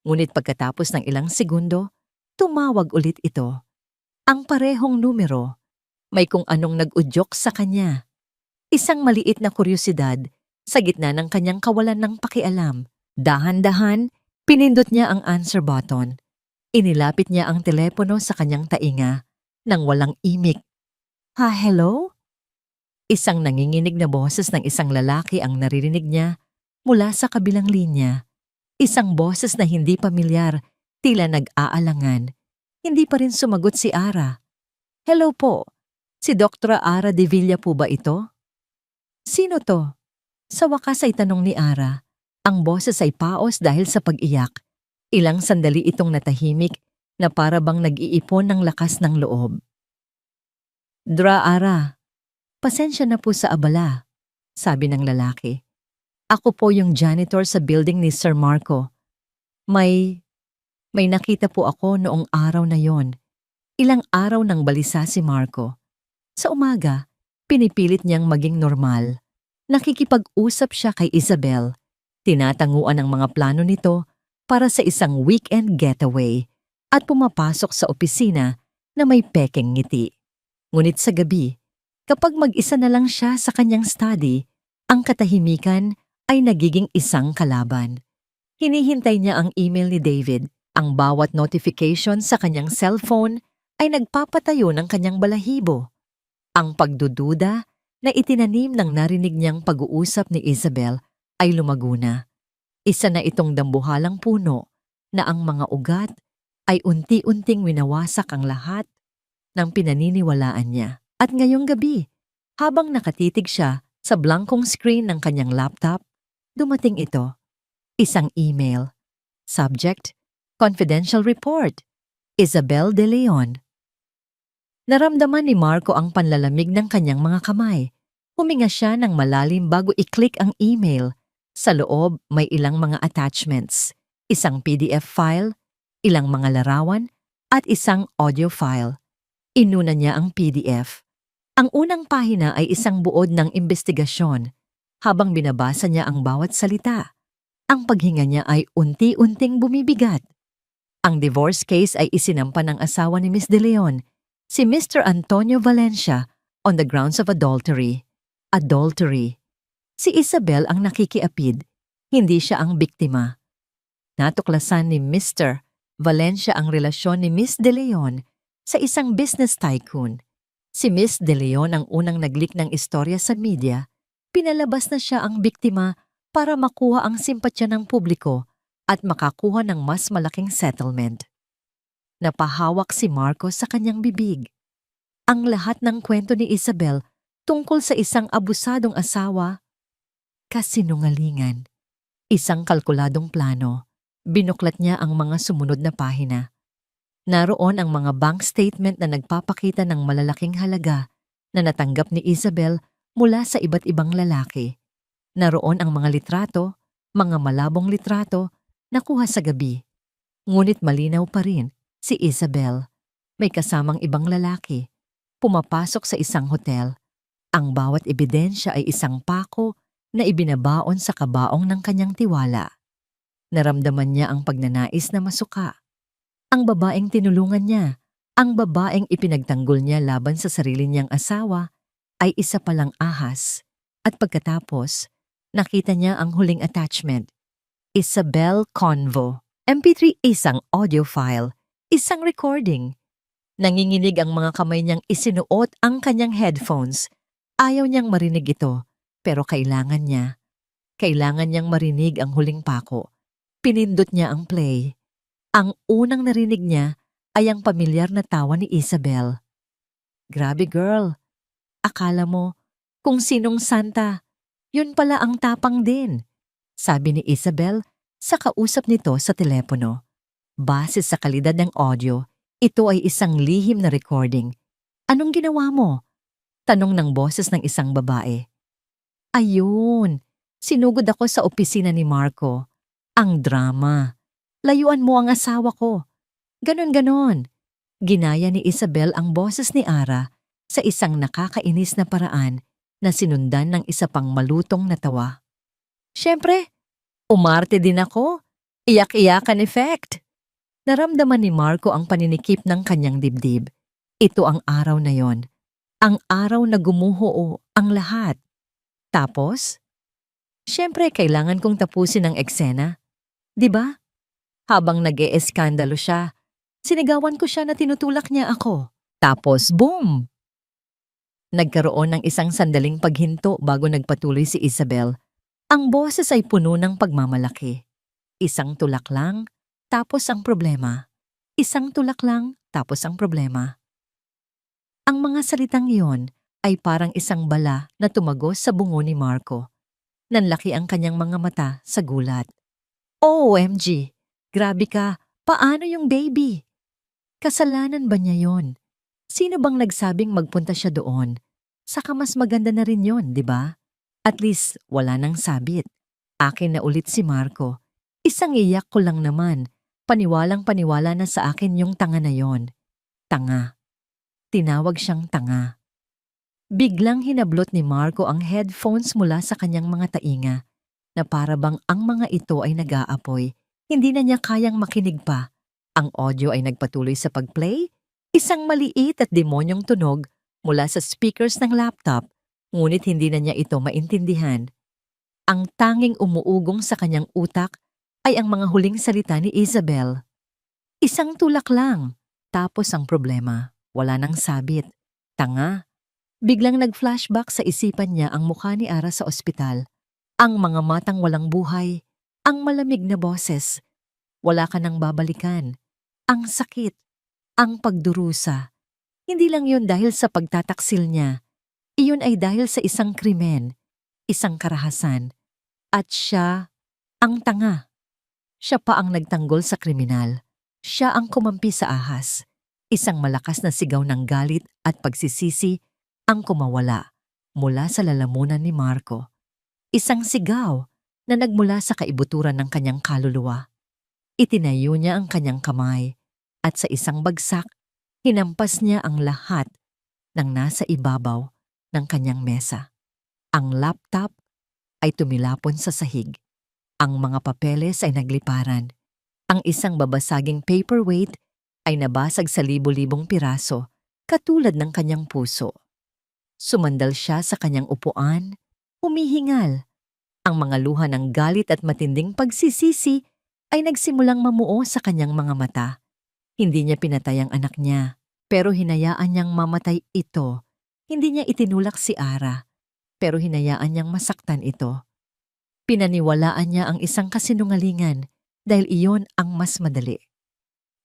Ngunit pagkatapos ng ilang segundo, tumawag ulit ito. Ang parehong numero. May kung anong nag-udyok sa kanya. Isang maliit na kuryosidad sa gitna ng kanyang kawalan ng pakialam. Dahan-dahan, pinindot niya ang answer button. Inilapit niya ang telepono sa kanyang tainga nang walang imik. "Hello?" Isang nanginginig na boses ng isang lalaki ang naririnig niya mula sa kabilang linya. Isang boses na hindi pamilyar, tila nag-aalangan. Hindi pa rin sumagot si Ara. "Hello po, si Dr. Ara de Villa po ba ito?" "Sino to?" Sa wakas ay tanong ni Ara. Ang boses ay paos dahil sa pag-iyak. Ilang sandali itong natahimik na para bang nag-iipon ng lakas ng loob. Ara, pasensya na po sa abala," sabi ng lalaki. "Ako po yung janitor sa building ni Sir Marco. May nakita po ako noong araw na yon. Ilang araw nang balisa si Marco. Sa umaga, pinipilit niyang maging normal. Nakikipag-usap siya kay Isabel. Tinatanguan ang mga plano nito para sa isang weekend getaway at pumapasok sa opisina na may pekeng ngiti. Ngunit sa gabi, kapag mag-isa na lang siya sa kanyang study, ang katahimikan ay nagiging isang kalaban. Hinihintay niya ang email ni David. Ang bawat notification sa kanyang cellphone ay nagpapatayo ng kanyang balahibo. Ang pagdududa na itinanim ng narinig niyang pag-uusap ni Isabel ay lumago na. Isa na itong dambuhalang puno na ang mga ugat ay unti-unting winawasak ang lahat ng pinaniniwalaan niya. At ngayong gabi, habang nakatitig siya sa blankong screen ng kanyang laptop, dumating ito. Isang email. Subject, Confidential Report. Isabel De Leon. Naramdaman ni Marco ang panlalamig ng kanyang mga kamay. Huminga siya ng malalim bago i-click ang email. Sa loob may ilang mga attachments, isang PDF file, ilang mga larawan, at isang audio file. Inuna niya ang PDF. Ang unang pahina ay isang buod ng investigasyon. Habang binabasa niya ang bawat salita, ang paghinga niya ay unti-unting bumibigat. Ang divorce case ay isinampa ng asawa ni Miss De Leon, si Mr. Antonio Valencia, on the grounds of adultery. Adultery. Si Isabel ang nakikiapid, hindi siya ang biktima. Natuklasan ni Mr. Valencia ang relasyon ni Miss De Leon sa isang business tycoon. Si Miss De Leon ang unang nag-leak ng istorya sa media. Pinalabas na siya ang biktima para makuha ang simpatya ng publiko at makakuha ng mas malaking settlement. Napahawak si Marco sa kanyang bibig. Ang lahat ng kwento ni Isabel tungkol sa isang abusadong asawa, kasinungalingan. Isang kalkuladong plano. Binuklat niya ang mga sumunod na pahina. Naroon ang mga bank statement na nagpapakita ng malalaking halaga na natanggap ni Isabel mula sa iba't ibang lalaki. Naroon ang mga litrato, mga malabong litrato, nakuha sa gabi. Ngunit malinaw pa rin si Isabel. May kasamang ibang lalaki. Pumapasok sa isang hotel. Ang bawat ebidensya ay isang pako na ibinabaon sa kabaong ng kanyang tiwala. Naramdaman niya ang pagnanais na masuka. Ang babaeng tinulungan niya, ang babaeng ipinagtanggol niya laban sa sarili niyang asawa, ay isa palang ahas. At pagkatapos, nakita niya ang huling attachment. Isabel Convo. MP3, isang audio file, isang recording. Nanginginig ang mga kamay niyang isinuot ang kanyang headphones. Ayaw niyang marinig ito, pero kailangan niya. Kailangan niyang marinig ang huling pako. Pinindot niya ang play. Ang unang narinig niya ay ang pamilyar na tawa ni Isabel. Grabe girl, akala mo kung sinong santa, yun pala ang tapang din, sabi ni Isabel sa kausap nito sa telepono. Base sa kalidad ng audio, ito ay isang lihim na recording. Anong ginawa mo? Tanong ng boses ng isang babae. Ayun, sinugod ako sa opisina ni Marco. Ang drama. Layuan mo ang asawa ko. Ganon-ganon. Ginaya ni Isabel ang boses ni Ara sa isang nakakainis na paraan na sinundan ng isa pang malutong na tawa. Siyempre, umarte din ako. Iyak-iyakan effect. Naramdaman ni Marco ang paninikip ng kanyang dibdib. Ito ang araw na yon. Ang araw na gumuho ang lahat. Tapos, siyempre kailangan kong tapusin ang eksena. Diba? Habang nag-e-eskandalo siya, sinigawan ko siya na tinutulak niya ako. Tapos, boom! Nagkaroon ng isang sandaling paghinto bago nagpatuloy si Isabel. Ang boses ay puno ng pagmamalaki. Isang tulak lang, tapos ang problema. Isang tulak lang, tapos ang problema. Ang mga salitang iyon ay parang isang bala na tumagos sa bungo ni Marco. Nanlaki ang kanyang mga mata sa gulat. OMG! Grabe ka! Paano yung baby? Kasalanan ba niya yon? Sino bang nagsabing magpunta siya doon? Saka mas maganda na rin yon, di ba? At least wala nang sabit. Akin na ulit si Marco. Isang iyak ko lang naman. Paniwalang paniwala na sa akin yung tanga na yon. Tanga. Tinawag siyang tanga. Biglang hinablot ni Marco ang headphones mula sa kanyang mga tainga na para bang ang mga ito ay nag-aapoy. Hindi na niya kayang makinig pa. Ang audio ay nagpatuloy sa pag-play. Isang maliit at demonyong tunog mula sa speakers ng laptop, ngunit hindi na niya ito maintindihan. Ang tanging umuugong sa kanyang utak ay ang mga huling salita ni Isabel. Isang tulak lang, tapos ang problema, wala nang sabit. Tanga. Biglang nag-flashback sa isipan niya ang mukha ni Ara sa ospital. Ang mga matang walang buhay, ang malamig na boses. Wala ka nang babalikan. Ang sakit, ang pagdurusa. Hindi lang yun dahil sa pagtataksil niya. Iyon ay dahil sa isang krimen, isang karahasan. At siya, ang tanga. Siya pa ang nagtanggol sa kriminal. Siya ang kumampi sa ahas. Isang malakas na sigaw ng galit at pagsisisi ang kumawala mula sa lalamunan ni Marco. Isang sigaw na nagmula sa kaibuturan ng kanyang kaluluwa. Itinayo niya ang kanyang kamay at sa isang bagsak, hinampas niya ang lahat ng nasa ibabaw ng kanyang mesa. Ang laptop ay tumilapon sa sahig. Ang mga papeles ay nagliparan. Ang isang babasaging paperweight ay nabasag sa libo-libong piraso, katulad ng kanyang puso. Sumandal siya sa kanyang upuan, humihingal. Ang mga luha ng galit at matinding pagsisisi ay nagsimulang mamuo sa kanyang mga mata. Hindi niya pinatay ang anak niya, pero hinayaan niyang mamatay ito. Hindi niya itinulak si Ara, pero hinayaan niyang masaktan ito. Pinaniwalaan niya ang isang kasinungalingan dahil iyon ang mas madali.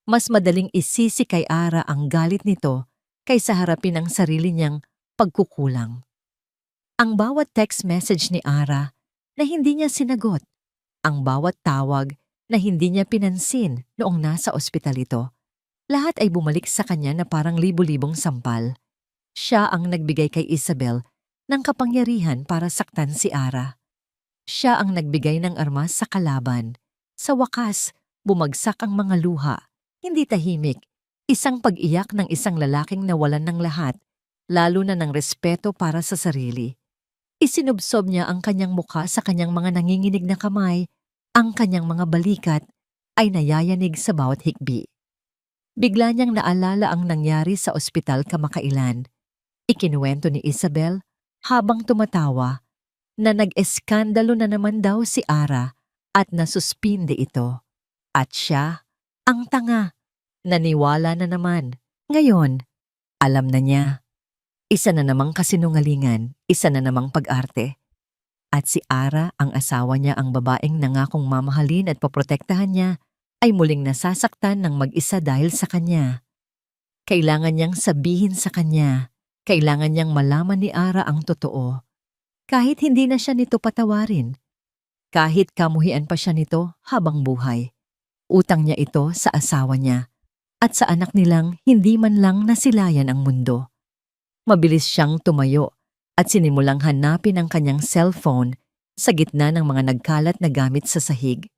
Mas madaling isisi kay Ara ang galit nito kaysa harapin ang sarili niyang pagkukulang. Ang bawat text message ni Ara na hindi niya sinagot, ang bawat tawag na hindi niya pinansin noong nasa ospital ito, lahat ay bumalik sa kanya na parang libo-libong sampal. Siya ang nagbigay kay Isabel ng kapangyarihan para saktan si Ara. Siya ang nagbigay ng armas sa kalaban. Sa wakas, bumagsak ang mga luha, hindi tahimik, isang pag-iyak ng isang lalaking nawalan ng lahat lalo na ng respeto para sa sarili. Isinubsob niya ang kanyang mukha sa kanyang mga nanginginig na kamay, ang kanyang mga balikat ay nayayanig sa bawat hikbi. Bigla niyang naalala ang nangyari sa ospital kamakailan. Ikinuwento ni Isabel habang tumatawa na nag-eskandalo na naman daw si Ara at nasuspinde ito. At siya, ang tanga, naniwala na naman. Ngayon, alam na niya. Isa na namang kasinungalingan, isa na namang pag-arte. At si Ara, ang asawa niya, ang babaeng nangakong mamahalin at poprotektahan niya, ay muling nasasaktan ng mag-isa dahil sa kanya. Kailangan niyang sabihin sa kanya, kailangan niyang malaman ni Ara ang totoo. Kahit hindi na siya nito patawarin, kahit kamuhian pa siya nito habang buhay. Utang niya ito sa asawa niya at sa anak nilang hindi man lang nasilayan ang mundo. Mabilis siyang tumayo at sinimulang hanapin ang kanyang cellphone sa gitna ng mga nagkalat na gamit sa sahig.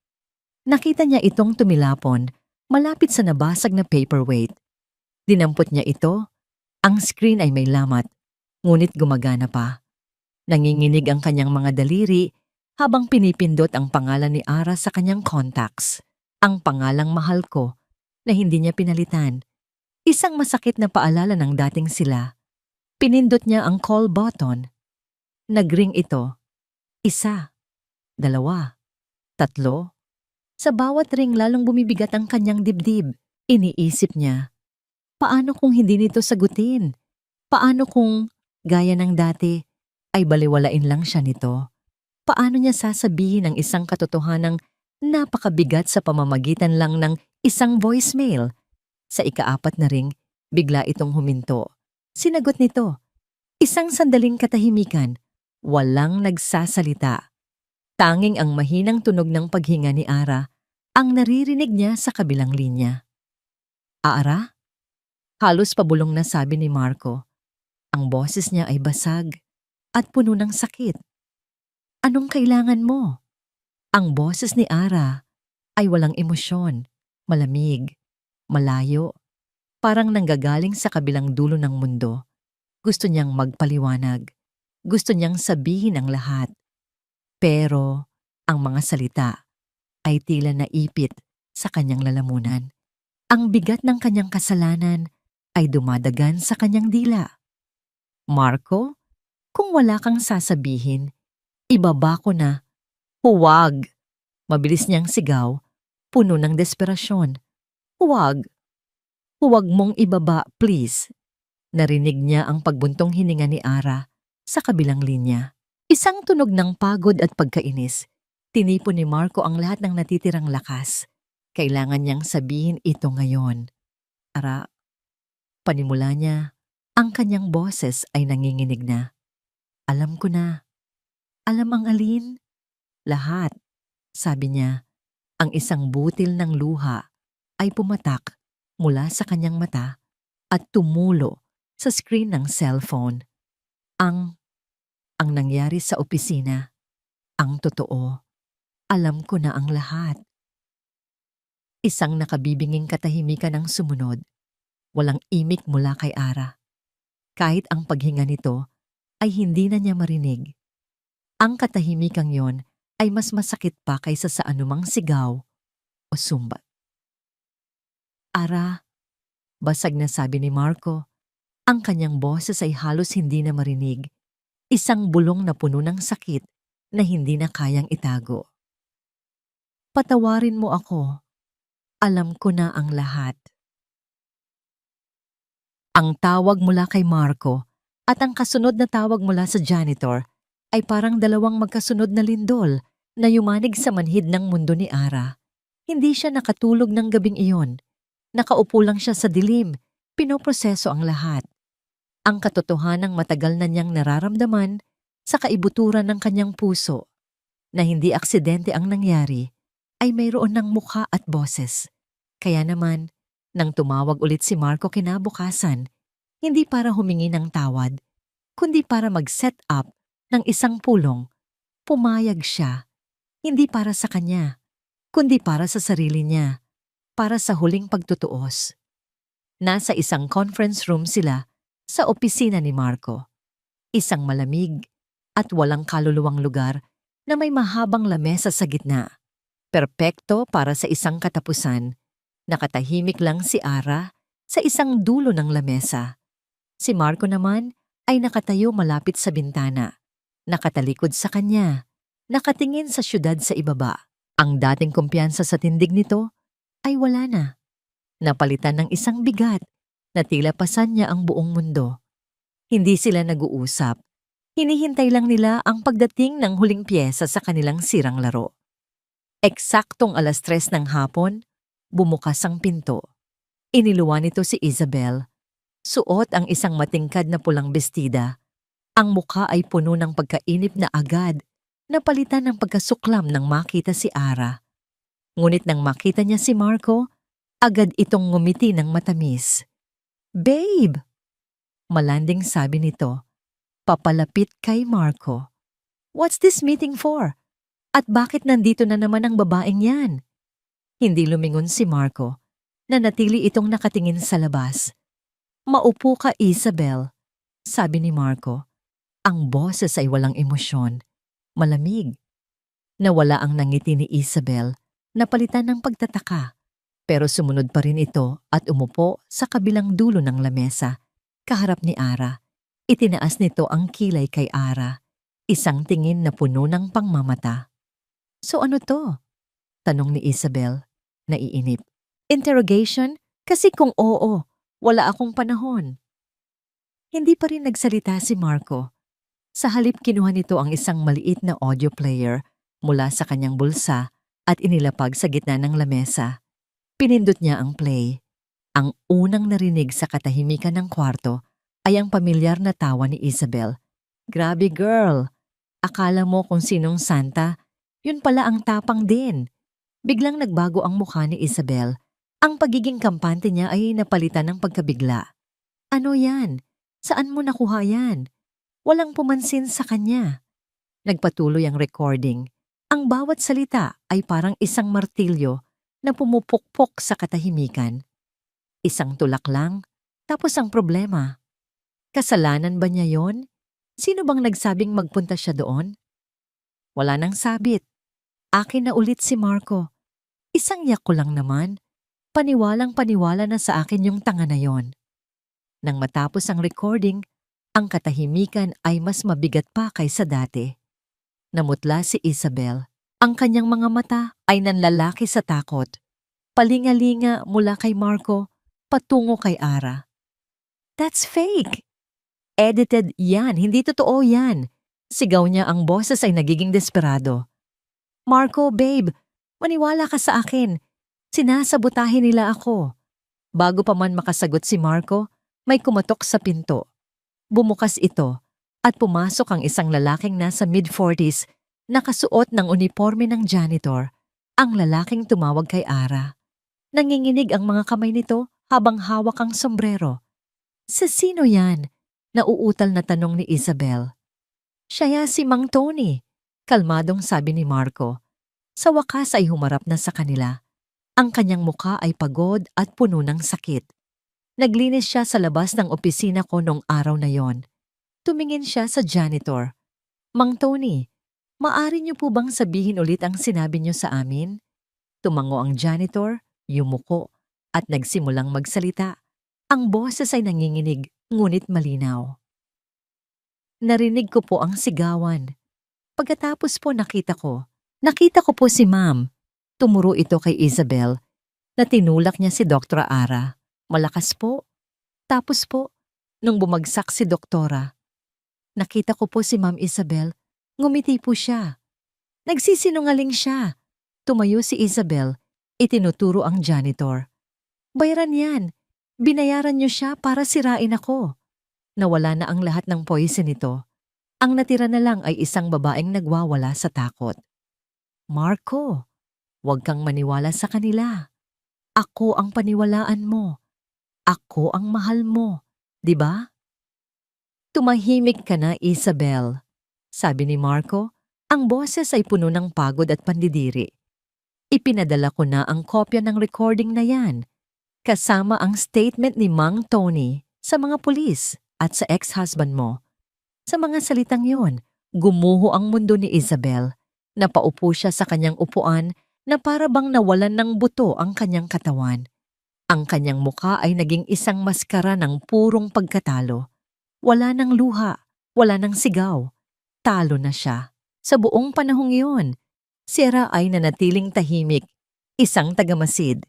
Nakita niya itong tumilapon malapit sa nabasag na paperweight. Dinampot niya ito. Ang screen ay may lamat, ngunit gumagana pa. Nanginginig ang kanyang mga daliri habang pinipindot ang pangalan ni Ara sa kanyang contacts. Ang pangalang mahal ko na hindi niya pinalitan. Isang masakit na paalala ng dating sila. Pinindot niya ang call button. Nagring ito. 1, 2, 3. Sa bawat ring lalong bumibigat ang kanyang dibdib. Iniisip niya, paano kung hindi nito sagutin? Paano kung, gaya ng dati, ay baliwalain lang siya nito? Paano niya sasabihin ang isang katotohanang napakabigat sa pamamagitan lang ng isang voicemail? Sa ika-4 na ring, bigla itong huminto. Sinagot nito. Isang sandaling katahimikan. Walang nagsasalita. Tanging ang mahinang tunog ng paghinga ni Ara ang naririnig niya sa kabilang linya. Ara? Halos pabulong na sabi ni Marco. Ang boses niya ay basag at puno ng sakit. Anong kailangan mo? Ang boses ni Ara ay walang emosyon, malamig, malayo, parang nanggagaling sa kabilang dulo ng mundo. Gusto niyang magpaliwanag. Gusto niyang sabihin ang lahat. Pero ang mga salita ay tila naipit sa kanyang lalamunan. Ang bigat ng kanyang kasalanan ay dumadagan sa kanyang dila. Marco, kung wala kang sasabihin, ibaba ko na. Huwag! Mabilis niyang sigaw, puno ng desperasyon. Huwag! Huwag mong ibaba, please. Narinig niya ang pagbuntong hininga ni Ara sa kabilang linya. Isang tunog ng pagod at pagkainis. Tinipon ni Marco ang lahat ng natitirang lakas. Kailangan niyang sabihin ito ngayon. Ara, panimula niya, ang kanyang boses ay nanginginig na. Alam ko na. Alam ang alin? Lahat, sabi niya. Ang isang butil ng luha ay pumatak mula sa kanyang mata at tumulo sa screen ng cellphone. Ang nangyari sa opisina, ang totoo. Alam ko na ang lahat. Isang nakabibinging katahimikan ang sumunod. Walang imik mula kay Ara. Kahit ang paghinga nito ay hindi na niya marinig. Ang katahimikang yon ay mas masakit pa kaysa sa anumang sigaw o sumbat. Ara, basag na sabi ni Marco. Ang kanyang boses ay halos hindi na marinig. Isang bulong na puno ng sakit na hindi na kayang itago. Patawarin mo ako. Alam ko na ang lahat. Ang tawag mula kay Marco at ang kasunod na tawag mula sa janitor ay parang dalawang magkasunod na lindol na yumanig sa manhid ng mundo ni Ara. Hindi siya nakatulog ng gabing iyon. Nakaupo lang siya sa dilim, pinoproseso ang lahat. Ang katotohanang matagal na niyang nararamdaman sa kaibuturan ng kanyang puso, na hindi aksidente ang nangyari, ay mayroon ng mukha at boses. Kaya naman, nang tumawag ulit si Marco kinabukasan, hindi para humingi ng tawad, kundi para mag-set up ng isang pulong, pumayag siya, hindi para sa kanya, kundi para sa sarili niya, para sa huling pagtutuos. Nasa isang conference room sila Sa opisina ni Marco, isang malamig at walang kaluluwang lugar na may mahabang lamesa sa gitna. Perpekto para sa isang katapusan. Nakatahimik lang si Ara sa isang dulo ng lamesa. Si Marco naman ay nakatayo malapit sa bintana. Nakatalikod sa kanya. Nakatingin sa syudad sa ibaba. Ang dating kumpiyansa sa tindig nito ay wala na. Napalitan ng isang bigat na tila pasan niya ang buong mundo. Hindi sila nag-uusap. Hinihintay lang nila ang pagdating ng huling piyesa sa kanilang sirang laro. Eksaktong 3:00 ng hapon, bumukas ang pinto. Iniluwan nito si Isabel. Suot ang isang matingkad na pulang bestida. Ang mukha ay puno ng pagkainip na agad, napalitan ng pagkasuklam nang makita si Ara. Ngunit nang makita niya si Marco, agad itong ngumiti ng matamis. "Babe!" Malanding sabi nito, papalapit kay Marco. "What's this meeting for? At bakit nandito na naman ang babaeng yan?" Hindi lumingon si Marco. Nanatili itong nakatingin sa labas. "Maupo ka, Isabel," sabi ni Marco. Ang boses ay walang emosyon. Malamig. Nawala ang nangiti ni Isabel, napalitan ng pagtataka. Pero sumunod pa rin ito at umupo sa kabilang dulo ng lamesa, kaharap ni Ara. Itinaas nito ang kilay kay Ara, isang tingin na puno ng pangmamata. "So ano to?" tanong ni Isabel, naiinip. "Interrogation? Kasi kung oo, wala akong panahon." Hindi pa rin nagsalita si Marco. Sa halip kinuha nito ang isang maliit na audio player mula sa kanyang bulsa at inilapag sa gitna ng lamesa. Pinindot niya ang play. Ang unang narinig sa katahimikan ng kwarto ay ang pamilyar na tawa ni Isabel. "Grabe girl! Akala mo kung sinong Santa? Yun pala ang tapang din." Biglang nagbago ang mukha ni Isabel. Ang pagiging kampante niya ay napalitan ng pagkabigla. "Ano yan? Saan mo nakuha yan?" Walang pumansin sa kanya. Nagpatuloy ang recording. Ang bawat salita ay parang isang martilyo na pumupukpok sa katahimikan. Isang tulak lang, tapos ang problema. Kasalanan ba niya yon? Sino bang nagsabing magpunta siya doon? Wala nang sabit. Akin na ulit si Marco. Isang yak ko lang naman. Paniwalang paniwala na sa akin yung tanga na yon. Nang matapos ang recording, ang katahimikan ay mas mabigat pa kaysa dati. Namutla si Isabel. Ang kanyang mga mata ay nanlalaki sa takot. Palingalinga mula kay Marco, patungo kay Ara. "That's fake! Edited yan, hindi totoo yan." Sigaw niya, ang boses ay nagiging desperado. "Marco, babe, maniwala ka sa akin. Sinasabotahin nila ako." Bago pa man makasagot si Marco, may kumatok sa pinto. Bumukas ito at pumasok ang isang lalaking nasa mid-40s, nakasuot ng uniforme ng janitor. Ang lalaking tumawag kay Ara. Nanginginig ang mga kamay nito habang hawak ang sombrero. "Sa sino yan?" Nauutal na tanong ni Isabel. "Siya si Mang Tony," kalmadong sabi ni Marco. Sa wakas ay humarap na sa kanila. Ang kanyang mukha ay pagod at puno ng sakit. Naglinis siya sa labas ng opisina ko noong araw na yon. Tumingin siya sa janitor. "Mang Tony, maaari niyo po bang sabihin ulit ang sinabi niyo sa amin?" Tumango ang janitor, yumuko, at nagsimulang magsalita. Ang boses ay nanginginig, ngunit malinaw. "Narinig ko po ang sigawan. Pagkatapos po nakita ko po si Ma'am." Tumuro ito kay Isabel na tinulak niya si Dr. Ara. "Malakas po." Tapos po, nung bumagsak si Doktora, "Nakita ko po si Ma'am Isabel, ngumiti po siya." "Nagsisinungaling siya." Tumayo si Isabel, itinuturo ang janitor. "Bayaran yan. Binayaran niyo siya para sirain ako." Nawala na ang lahat ng poison nito. Ang natira na lang ay isang babaeng nagwawala sa takot. "Marco, huwag kang maniwala sa kanila. Ako ang paniwalaan mo. Ako ang mahal mo, di ba?" "Tumahimik ka na, Isabel," sabi ni Marco. Ang boses ay puno ng pagod at pandidiri. "Ipinadala ko na ang kopya ng recording na yan, kasama ang statement ni Mang Tony sa mga pulis." at sa ex-husband mo. Sa mga salitang yon, gumuho ang mundo ni Isabel. Napaupo siya sa kanyang upuan na para bang nawalan ng buto ang kanyang katawan. Ang kanyang muka ay naging isang maskara ng purong pagkatalo. Wala ng luha, wala ng sigaw. Talo na siya. Sa buong panahong iyon, si Ara ay nanatiling tahimik, isang tagamasid.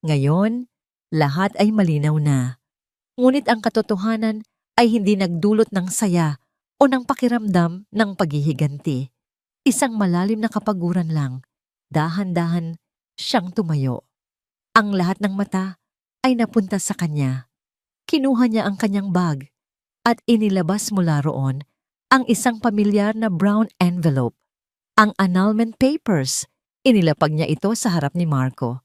Ngayon, lahat ay malinaw na. Ngunit ang katotohanan ay hindi nagdulot ng saya o ng pakiramdam ng paghihiganti. Isang malalim na kapaguran lang. Dahan-dahan siyang tumayo. Ang lahat ng mata ay napunta sa kanya. Kinuha niya ang kanyang bag at inilabas mula roon ang isang pamilyar na brown envelope. Ang annulment papers. Inilapag niya ito sa harap ni Marco.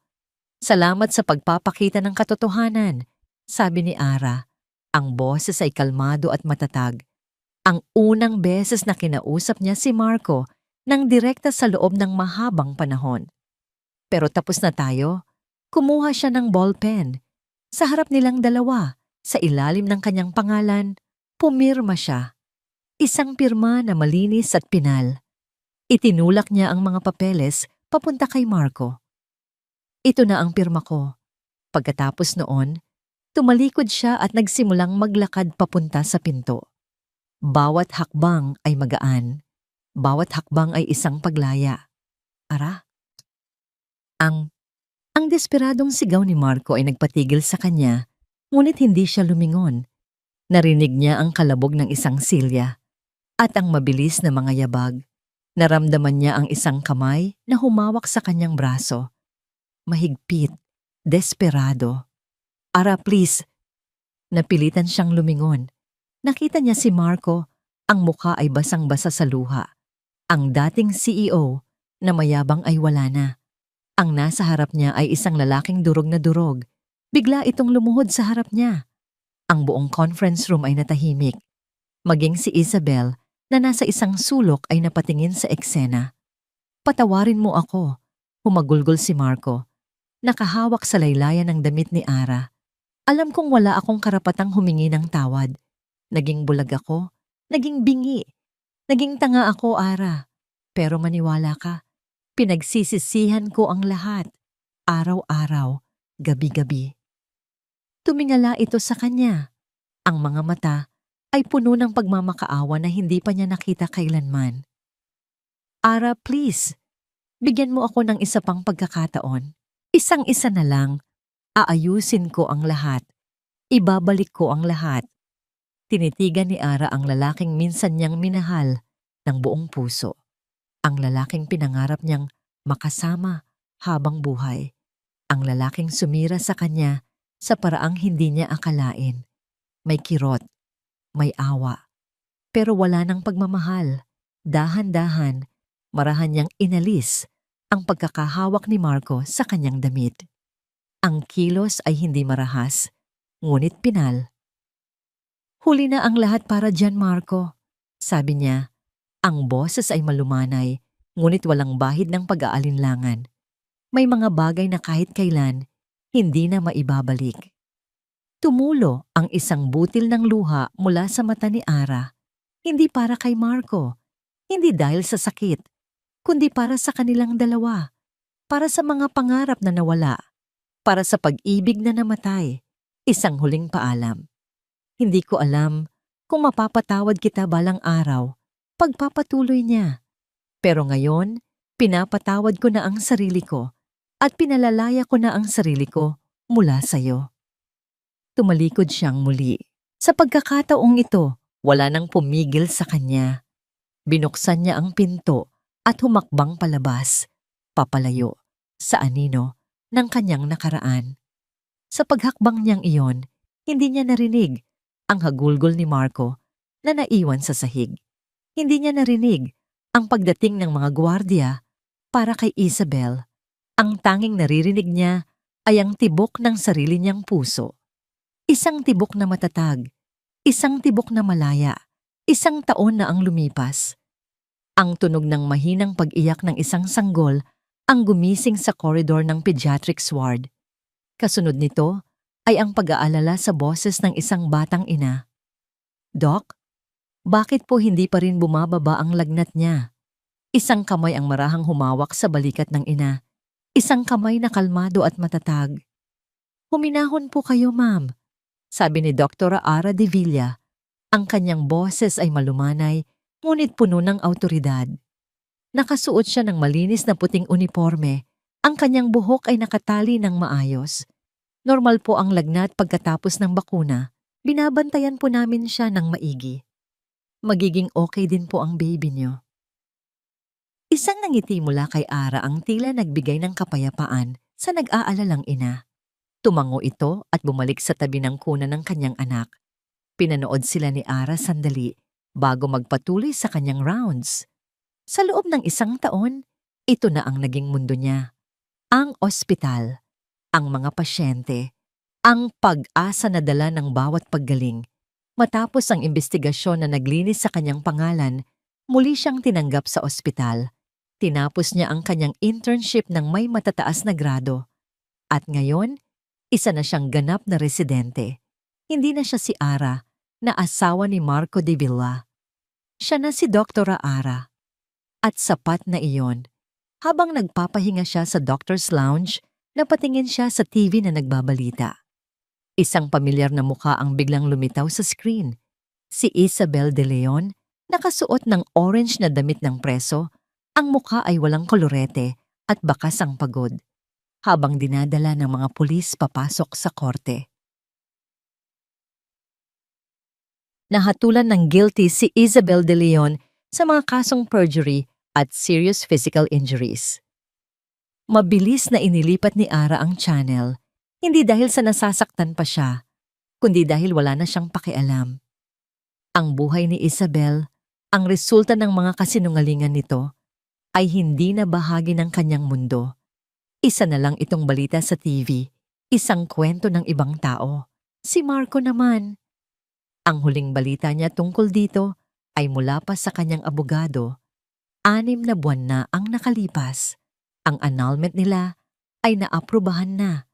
Salamat sa pagpapakita ng katotohanan, sabi ni Ara. Ang boses ay kalmado at matatag. Ang unang beses na kinausap niya si Marco nang direkta sa loob ng mahabang panahon. Pero tapos na tayo. Kumuha siya ng ballpen. Sa harap nilang dalawa, sa ilalim ng kanyang pangalan, pumirma siya. Isang pirma na malinis at pinal. Itinulak niya ang mga papeles papunta kay Marco. Ito na ang pirma ko. Pagkatapos noon, tumalikod siya at nagsimulang maglakad papunta sa pinto. Bawat hakbang ay magaan. Bawat hakbang ay isang paglaya. Ara? Ang desperadong sigaw ni Marco ay nagpatigil sa kanya, ngunit hindi siya lumingon. Narinig niya ang kalabog ng isang silya at ang mabilis na mga yabag. Naramdaman niya ang isang kamay na humawak sa kanyang braso. Mahigpit, desperado. Ara, please. Napilitan siyang lumingon. Nakita niya si Marco, ang mukha ay basang-basa sa luha. Ang dating CEO na mayabang ay wala na. Ang nasa harap niya ay isang lalaking durog na durog. Bigla itong lumuhod sa harap niya. Ang buong conference room ay natahimik. Maging si Isabel na nasa isang sulok ay napatingin sa eksena. Patawarin mo ako, humagulgol si Marco. Nakahawak sa laylayan ng damit ni Ara. Alam kong wala akong karapatang humingi ng tawad. Naging bulag ako, naging bingi, naging tanga ako, Ara. Pero maniwala ka, pinagsisisihan ko ang lahat. Araw-araw, gabi-gabi. Tumingala ito sa kanya. Ang mga mata ay puno ng pagmamakaawa na hindi pa niya nakita kailanman. Ara, please, bigyan mo ako ng isa pang pagkakataon. Isang-isa na lang, aayusin ko ang lahat. Ibabalik ko ang lahat. Tinitigan ni Ara ang lalaking minsan niyang minahal ng buong puso. Ang lalaking pinangarap niyang makasama habang buhay. Ang lalaking sumira sa kanya sa paraang hindi niya akalain. May kirot, may awa, pero wala ng pagmamahal. Dahan-dahan, marahan niyang inalis ang pagkakahawak ni Marco sa kanyang damit. Ang kilos ay hindi marahas, ngunit pinal. Huli na ang lahat para dyan, Marco. Sabi niya, ang boses ay malumanay, ngunit walang bahid ng pag-aalinlangan. May mga bagay na kahit kailan, hindi na maibabalik. Tumulo ang isang butil ng luha mula sa mata ni Ara. Hindi para kay Marco, hindi dahil sa sakit, kundi para sa kanilang dalawa, para sa mga pangarap na nawala, para sa pag-ibig na namatay, isang huling paalam. Hindi ko alam kung mapapatawad kita balang araw, pagpapatuloy niya. Pero ngayon, pinapatawad ko na ang sarili ko at pinalalaya ko na ang sarili ko mula sa iyo. Tumalikod siyang muli. Sa pagkakataong ito, wala nang pumigil sa kanya. Binuksan niya ang pinto at humakbang palabas, papalayo, sa anino ng kanyang nakaraan. Sa paghakbang niyang iyon, hindi niya narinig ang hagulgol ni Marco na naiwan sa sahig. Hindi niya narinig ang pagdating ng mga gwardiya para kay Isabel. Ang tanging naririnig niya ay ang tibok ng sarili niyang puso. Isang tibok na matatag, isang tibok na malaya, isang taon na ang lumipas. Ang tunog ng mahinang pag-iyak ng isang sanggol ang gumising sa koridor ng pediatrics ward. Kasunod nito ay ang pag-aalala sa boses ng isang batang ina. Doc, bakit po hindi pa rin bumababa ang lagnat niya? Isang kamay ang marahang humawak sa balikat ng ina. Isang kamay na kalmado at matatag. Huminahon po kayo, ma'am, sabi ni Dr. Ara de Villa. Ang kanyang boses ay malumanay, ngunit puno ng awtoridad. Nakasuot siya ng malinis na puting uniforme. Ang kanyang buhok ay nakatali ng maayos. Normal po ang lagnat pagkatapos ng bakuna. Binabantayan po namin siya ng maigi. Magiging okay din po ang baby niyo. Isang nangiti mula kay Ara ang tila nagbigay ng kapayapaan sa nag-aalalang ina. Tumango ito at bumalik sa tabi ng kuna ng kanyang anak. Pinanood sila ni Ara sandali bago magpatuloy sa kanyang rounds. Sa loob ng 1 taon, ito na ang naging mundo niya. Ang ospital, ang mga pasyente, ang pag-asa na dala ng bawat paggaling. Matapos ang investigasyon na naglinis sa kanyang pangalan, muli siyang tinanggap sa ospital. Tinapos niya ang kanyang internship ng may matataas na grado. At ngayon, isa na siyang ganap na residente. Hindi na siya si Ara, na asawa ni Marco de Villa. Siya na si Dr. Ara. At sapat na iyon. Habang nagpapahinga siya sa doctor's lounge, napatingin siya sa TV na nagbabalita. Isang pamilyar na mukha ang biglang lumitaw sa screen. Si Isabel de Leon, nakasuot ng orange na damit ng preso, ang mukha ay walang kolorete at bakas ang pagod. Habang dinadala ng mga pulis papasok sa korte. Nahatulan ng guilty si Isabel de Leon sa mga kasong perjury at serious physical injuries. Mabilis na inilipat ni Ara ang channel, hindi dahil sa nasasaktan pa siya, kundi dahil wala na siyang pakialam. Ang buhay ni Isabel, ang resulta ng mga kasinungalingan nito, ay hindi na bahagi ng kanyang mundo. Isa na lang itong balita sa TV, isang kwento ng ibang tao. Si Marco naman. Ang huling balita niya tungkol dito ay mula pa sa kanyang abogado. 6 na buwan na ang nakalipas. Ang annulment nila ay naaprubahan na.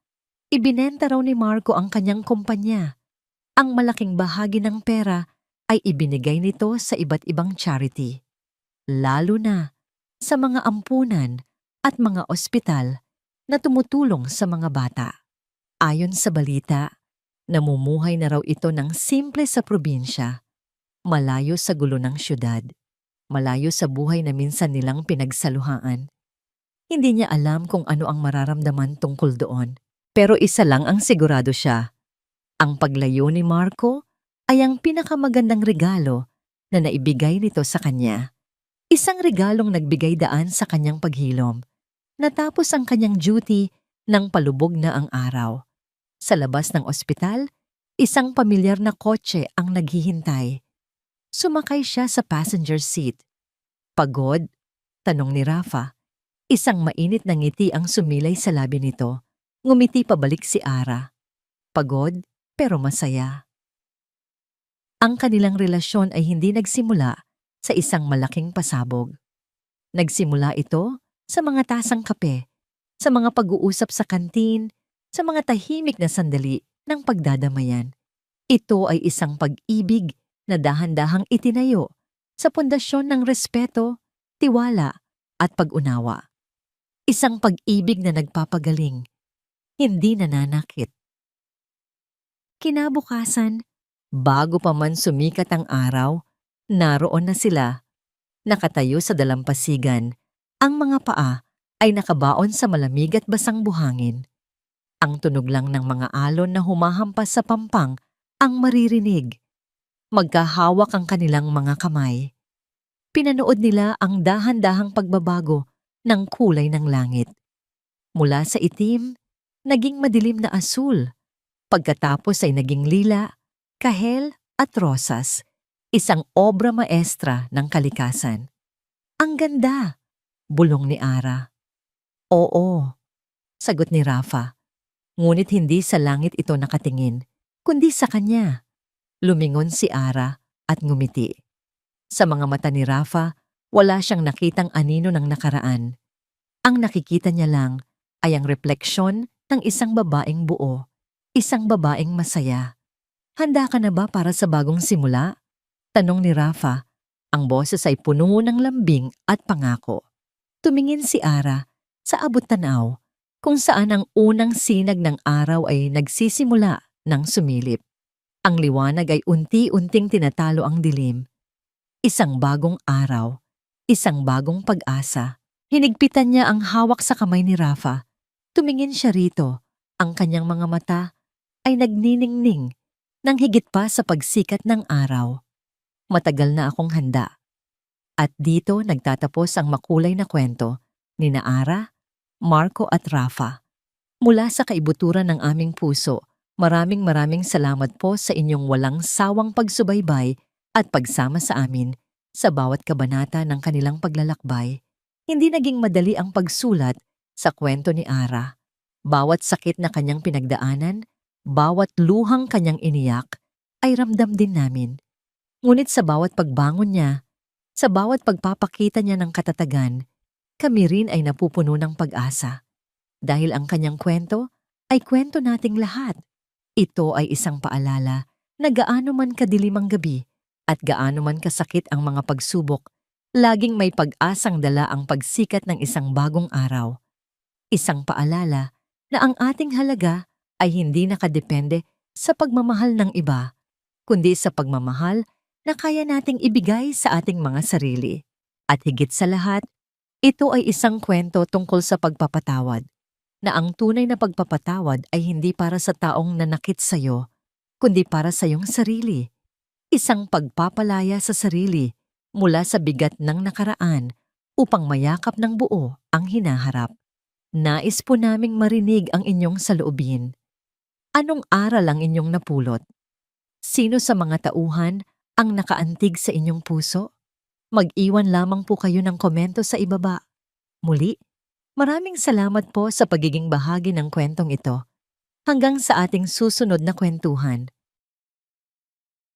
Ibinenta raw ni Marco ang kanyang kumpanya. Ang malaking bahagi ng pera ay ibinigay nito sa iba't ibang charity. Lalo na sa mga ampunan at mga ospital na tumutulong sa mga bata. Ayon sa balita, namumuhay na raw ito ng simple sa probinsya, malayo sa gulo ng syudad, malayo sa buhay na minsan nilang pinagsaluhaan. Hindi niya alam kung ano ang mararamdaman tungkol doon, pero isa lang ang sigurado siya. Ang paglayo ni Marco ay ang pinakamagandang regalo na naibigay nito sa kanya. Isang regalong nagbigay daan sa kanyang paghilom. Natapos ang kanyang duty nang palubog na ang araw. Sa labas ng ospital, isang pamilyar na kotse ang naghihintay. Sumakay siya sa passenger seat. Pagod? Tanong ni Rafa. Isang mainit na ngiti ang sumilay sa labi nito. Ngumiti pabalik si Ara. Pagod pero masaya. Ang kanilang relasyon ay hindi nagsimula sa isang malaking pasabog. Nagsimula ito sa mga tasang kape, sa mga pag-uusap sa kantin, sa mga tahimik na sandali ng pagdadamayan. Ito ay isang pag-ibig na dahan-dahang itinayo sa pundasyon ng respeto, tiwala at pag-unawa. Isang pag-ibig na nagpapagaling, hindi nananakit. Kinabukasan, bago pa man sumikat ang araw, naroon na sila. Nakatayo sa dalampasigan. Ang mga paa ay nakabaon sa malamig at basang buhangin. Ang tunog lang ng mga alon na humahampas sa pampang ang maririnig. Magkahawak ang kanilang mga kamay. Pinanood nila ang dahan-dahang pagbabago ng kulay ng langit. Mula sa itim, naging madilim na asul. Pagkatapos ay naging lila, kahel at rosas. Isang obra maestra ng kalikasan. Ang ganda! Bulong ni Ara. Oo, sagot ni Rafa. Ngunit hindi sa langit ito nakatingin, kundi sa kanya. Lumingon si Ara at ngumiti. Sa mga mata ni Rafa, wala siyang nakitang anino ng nakaraan. Ang nakikita niya lang ay ang refleksyon ng isang babaeng buo, isang babaeng masaya. Handa ka na ba para sa bagong simula? Tanong ni Rafa. Ang boses ay puno ng lambing at pangako. Tumingin si Ara sa abot-tanaw kung saan ang unang sinag ng araw ay nagsisimula ng sumilip. Ang liwanag ay unti-unting tinatalo ang dilim. Isang bagong araw, isang bagong pag-asa. Hinigpitan niya ang hawak sa kamay ni Rafa. Tumingin siya rito. Ang kanyang mga mata ay nagniningning nang higit pa sa pagsikat ng araw. Matagal na akong handa. At dito nagtatapos ang makulay na kwento ni Ara, Marco at Rafa. Mula sa kaibuturan ng aming puso, maraming salamat po sa inyong walang sawang pagsubaybay at pagsama sa amin sa bawat kabanata ng kanilang paglalakbay. Hindi naging madali ang pagsulat sa kwento ni Ara. Bawat sakit na kanyang pinagdaanan, bawat luhang kanyang iniyak, ay ramdam din namin. Ngunit sa bawat pagbangon niya, sa bawat pagpapakita niya ng katatagan, kami rin ay napupuno ng pag-asa. Dahil ang kanyang kwento ay kwento nating lahat. Ito ay isang paalala na gaano man kadilim ang gabi at gaano man kasakit ang mga pagsubok, laging may pag-asang dala ang pagsikat ng isang bagong araw. Isang paalala na ang ating halaga ay hindi nakadepende sa pagmamahal ng iba, kundi sa pagmamahal na kaya nating ibigay sa ating mga sarili. At higit sa lahat, ito ay isang kwento tungkol sa pagpapatawad, na ang tunay na pagpapatawad ay hindi para sa taong nanakit sa'yo, kundi para sa iyong sarili. Isang pagpapalaya sa sarili mula sa bigat ng nakaraan upang mayakap ng buo ang hinaharap. Nais po naming marinig ang inyong saloobin. Anong aral ang inyong napulot? Sino sa mga tauhan ang nakaantig sa inyong puso? Mag-iwan lamang po kayo ng komento sa ibaba. Muli, maraming salamat po sa pagiging bahagi ng kwentong ito. Hanggang sa ating susunod na kwentuhan.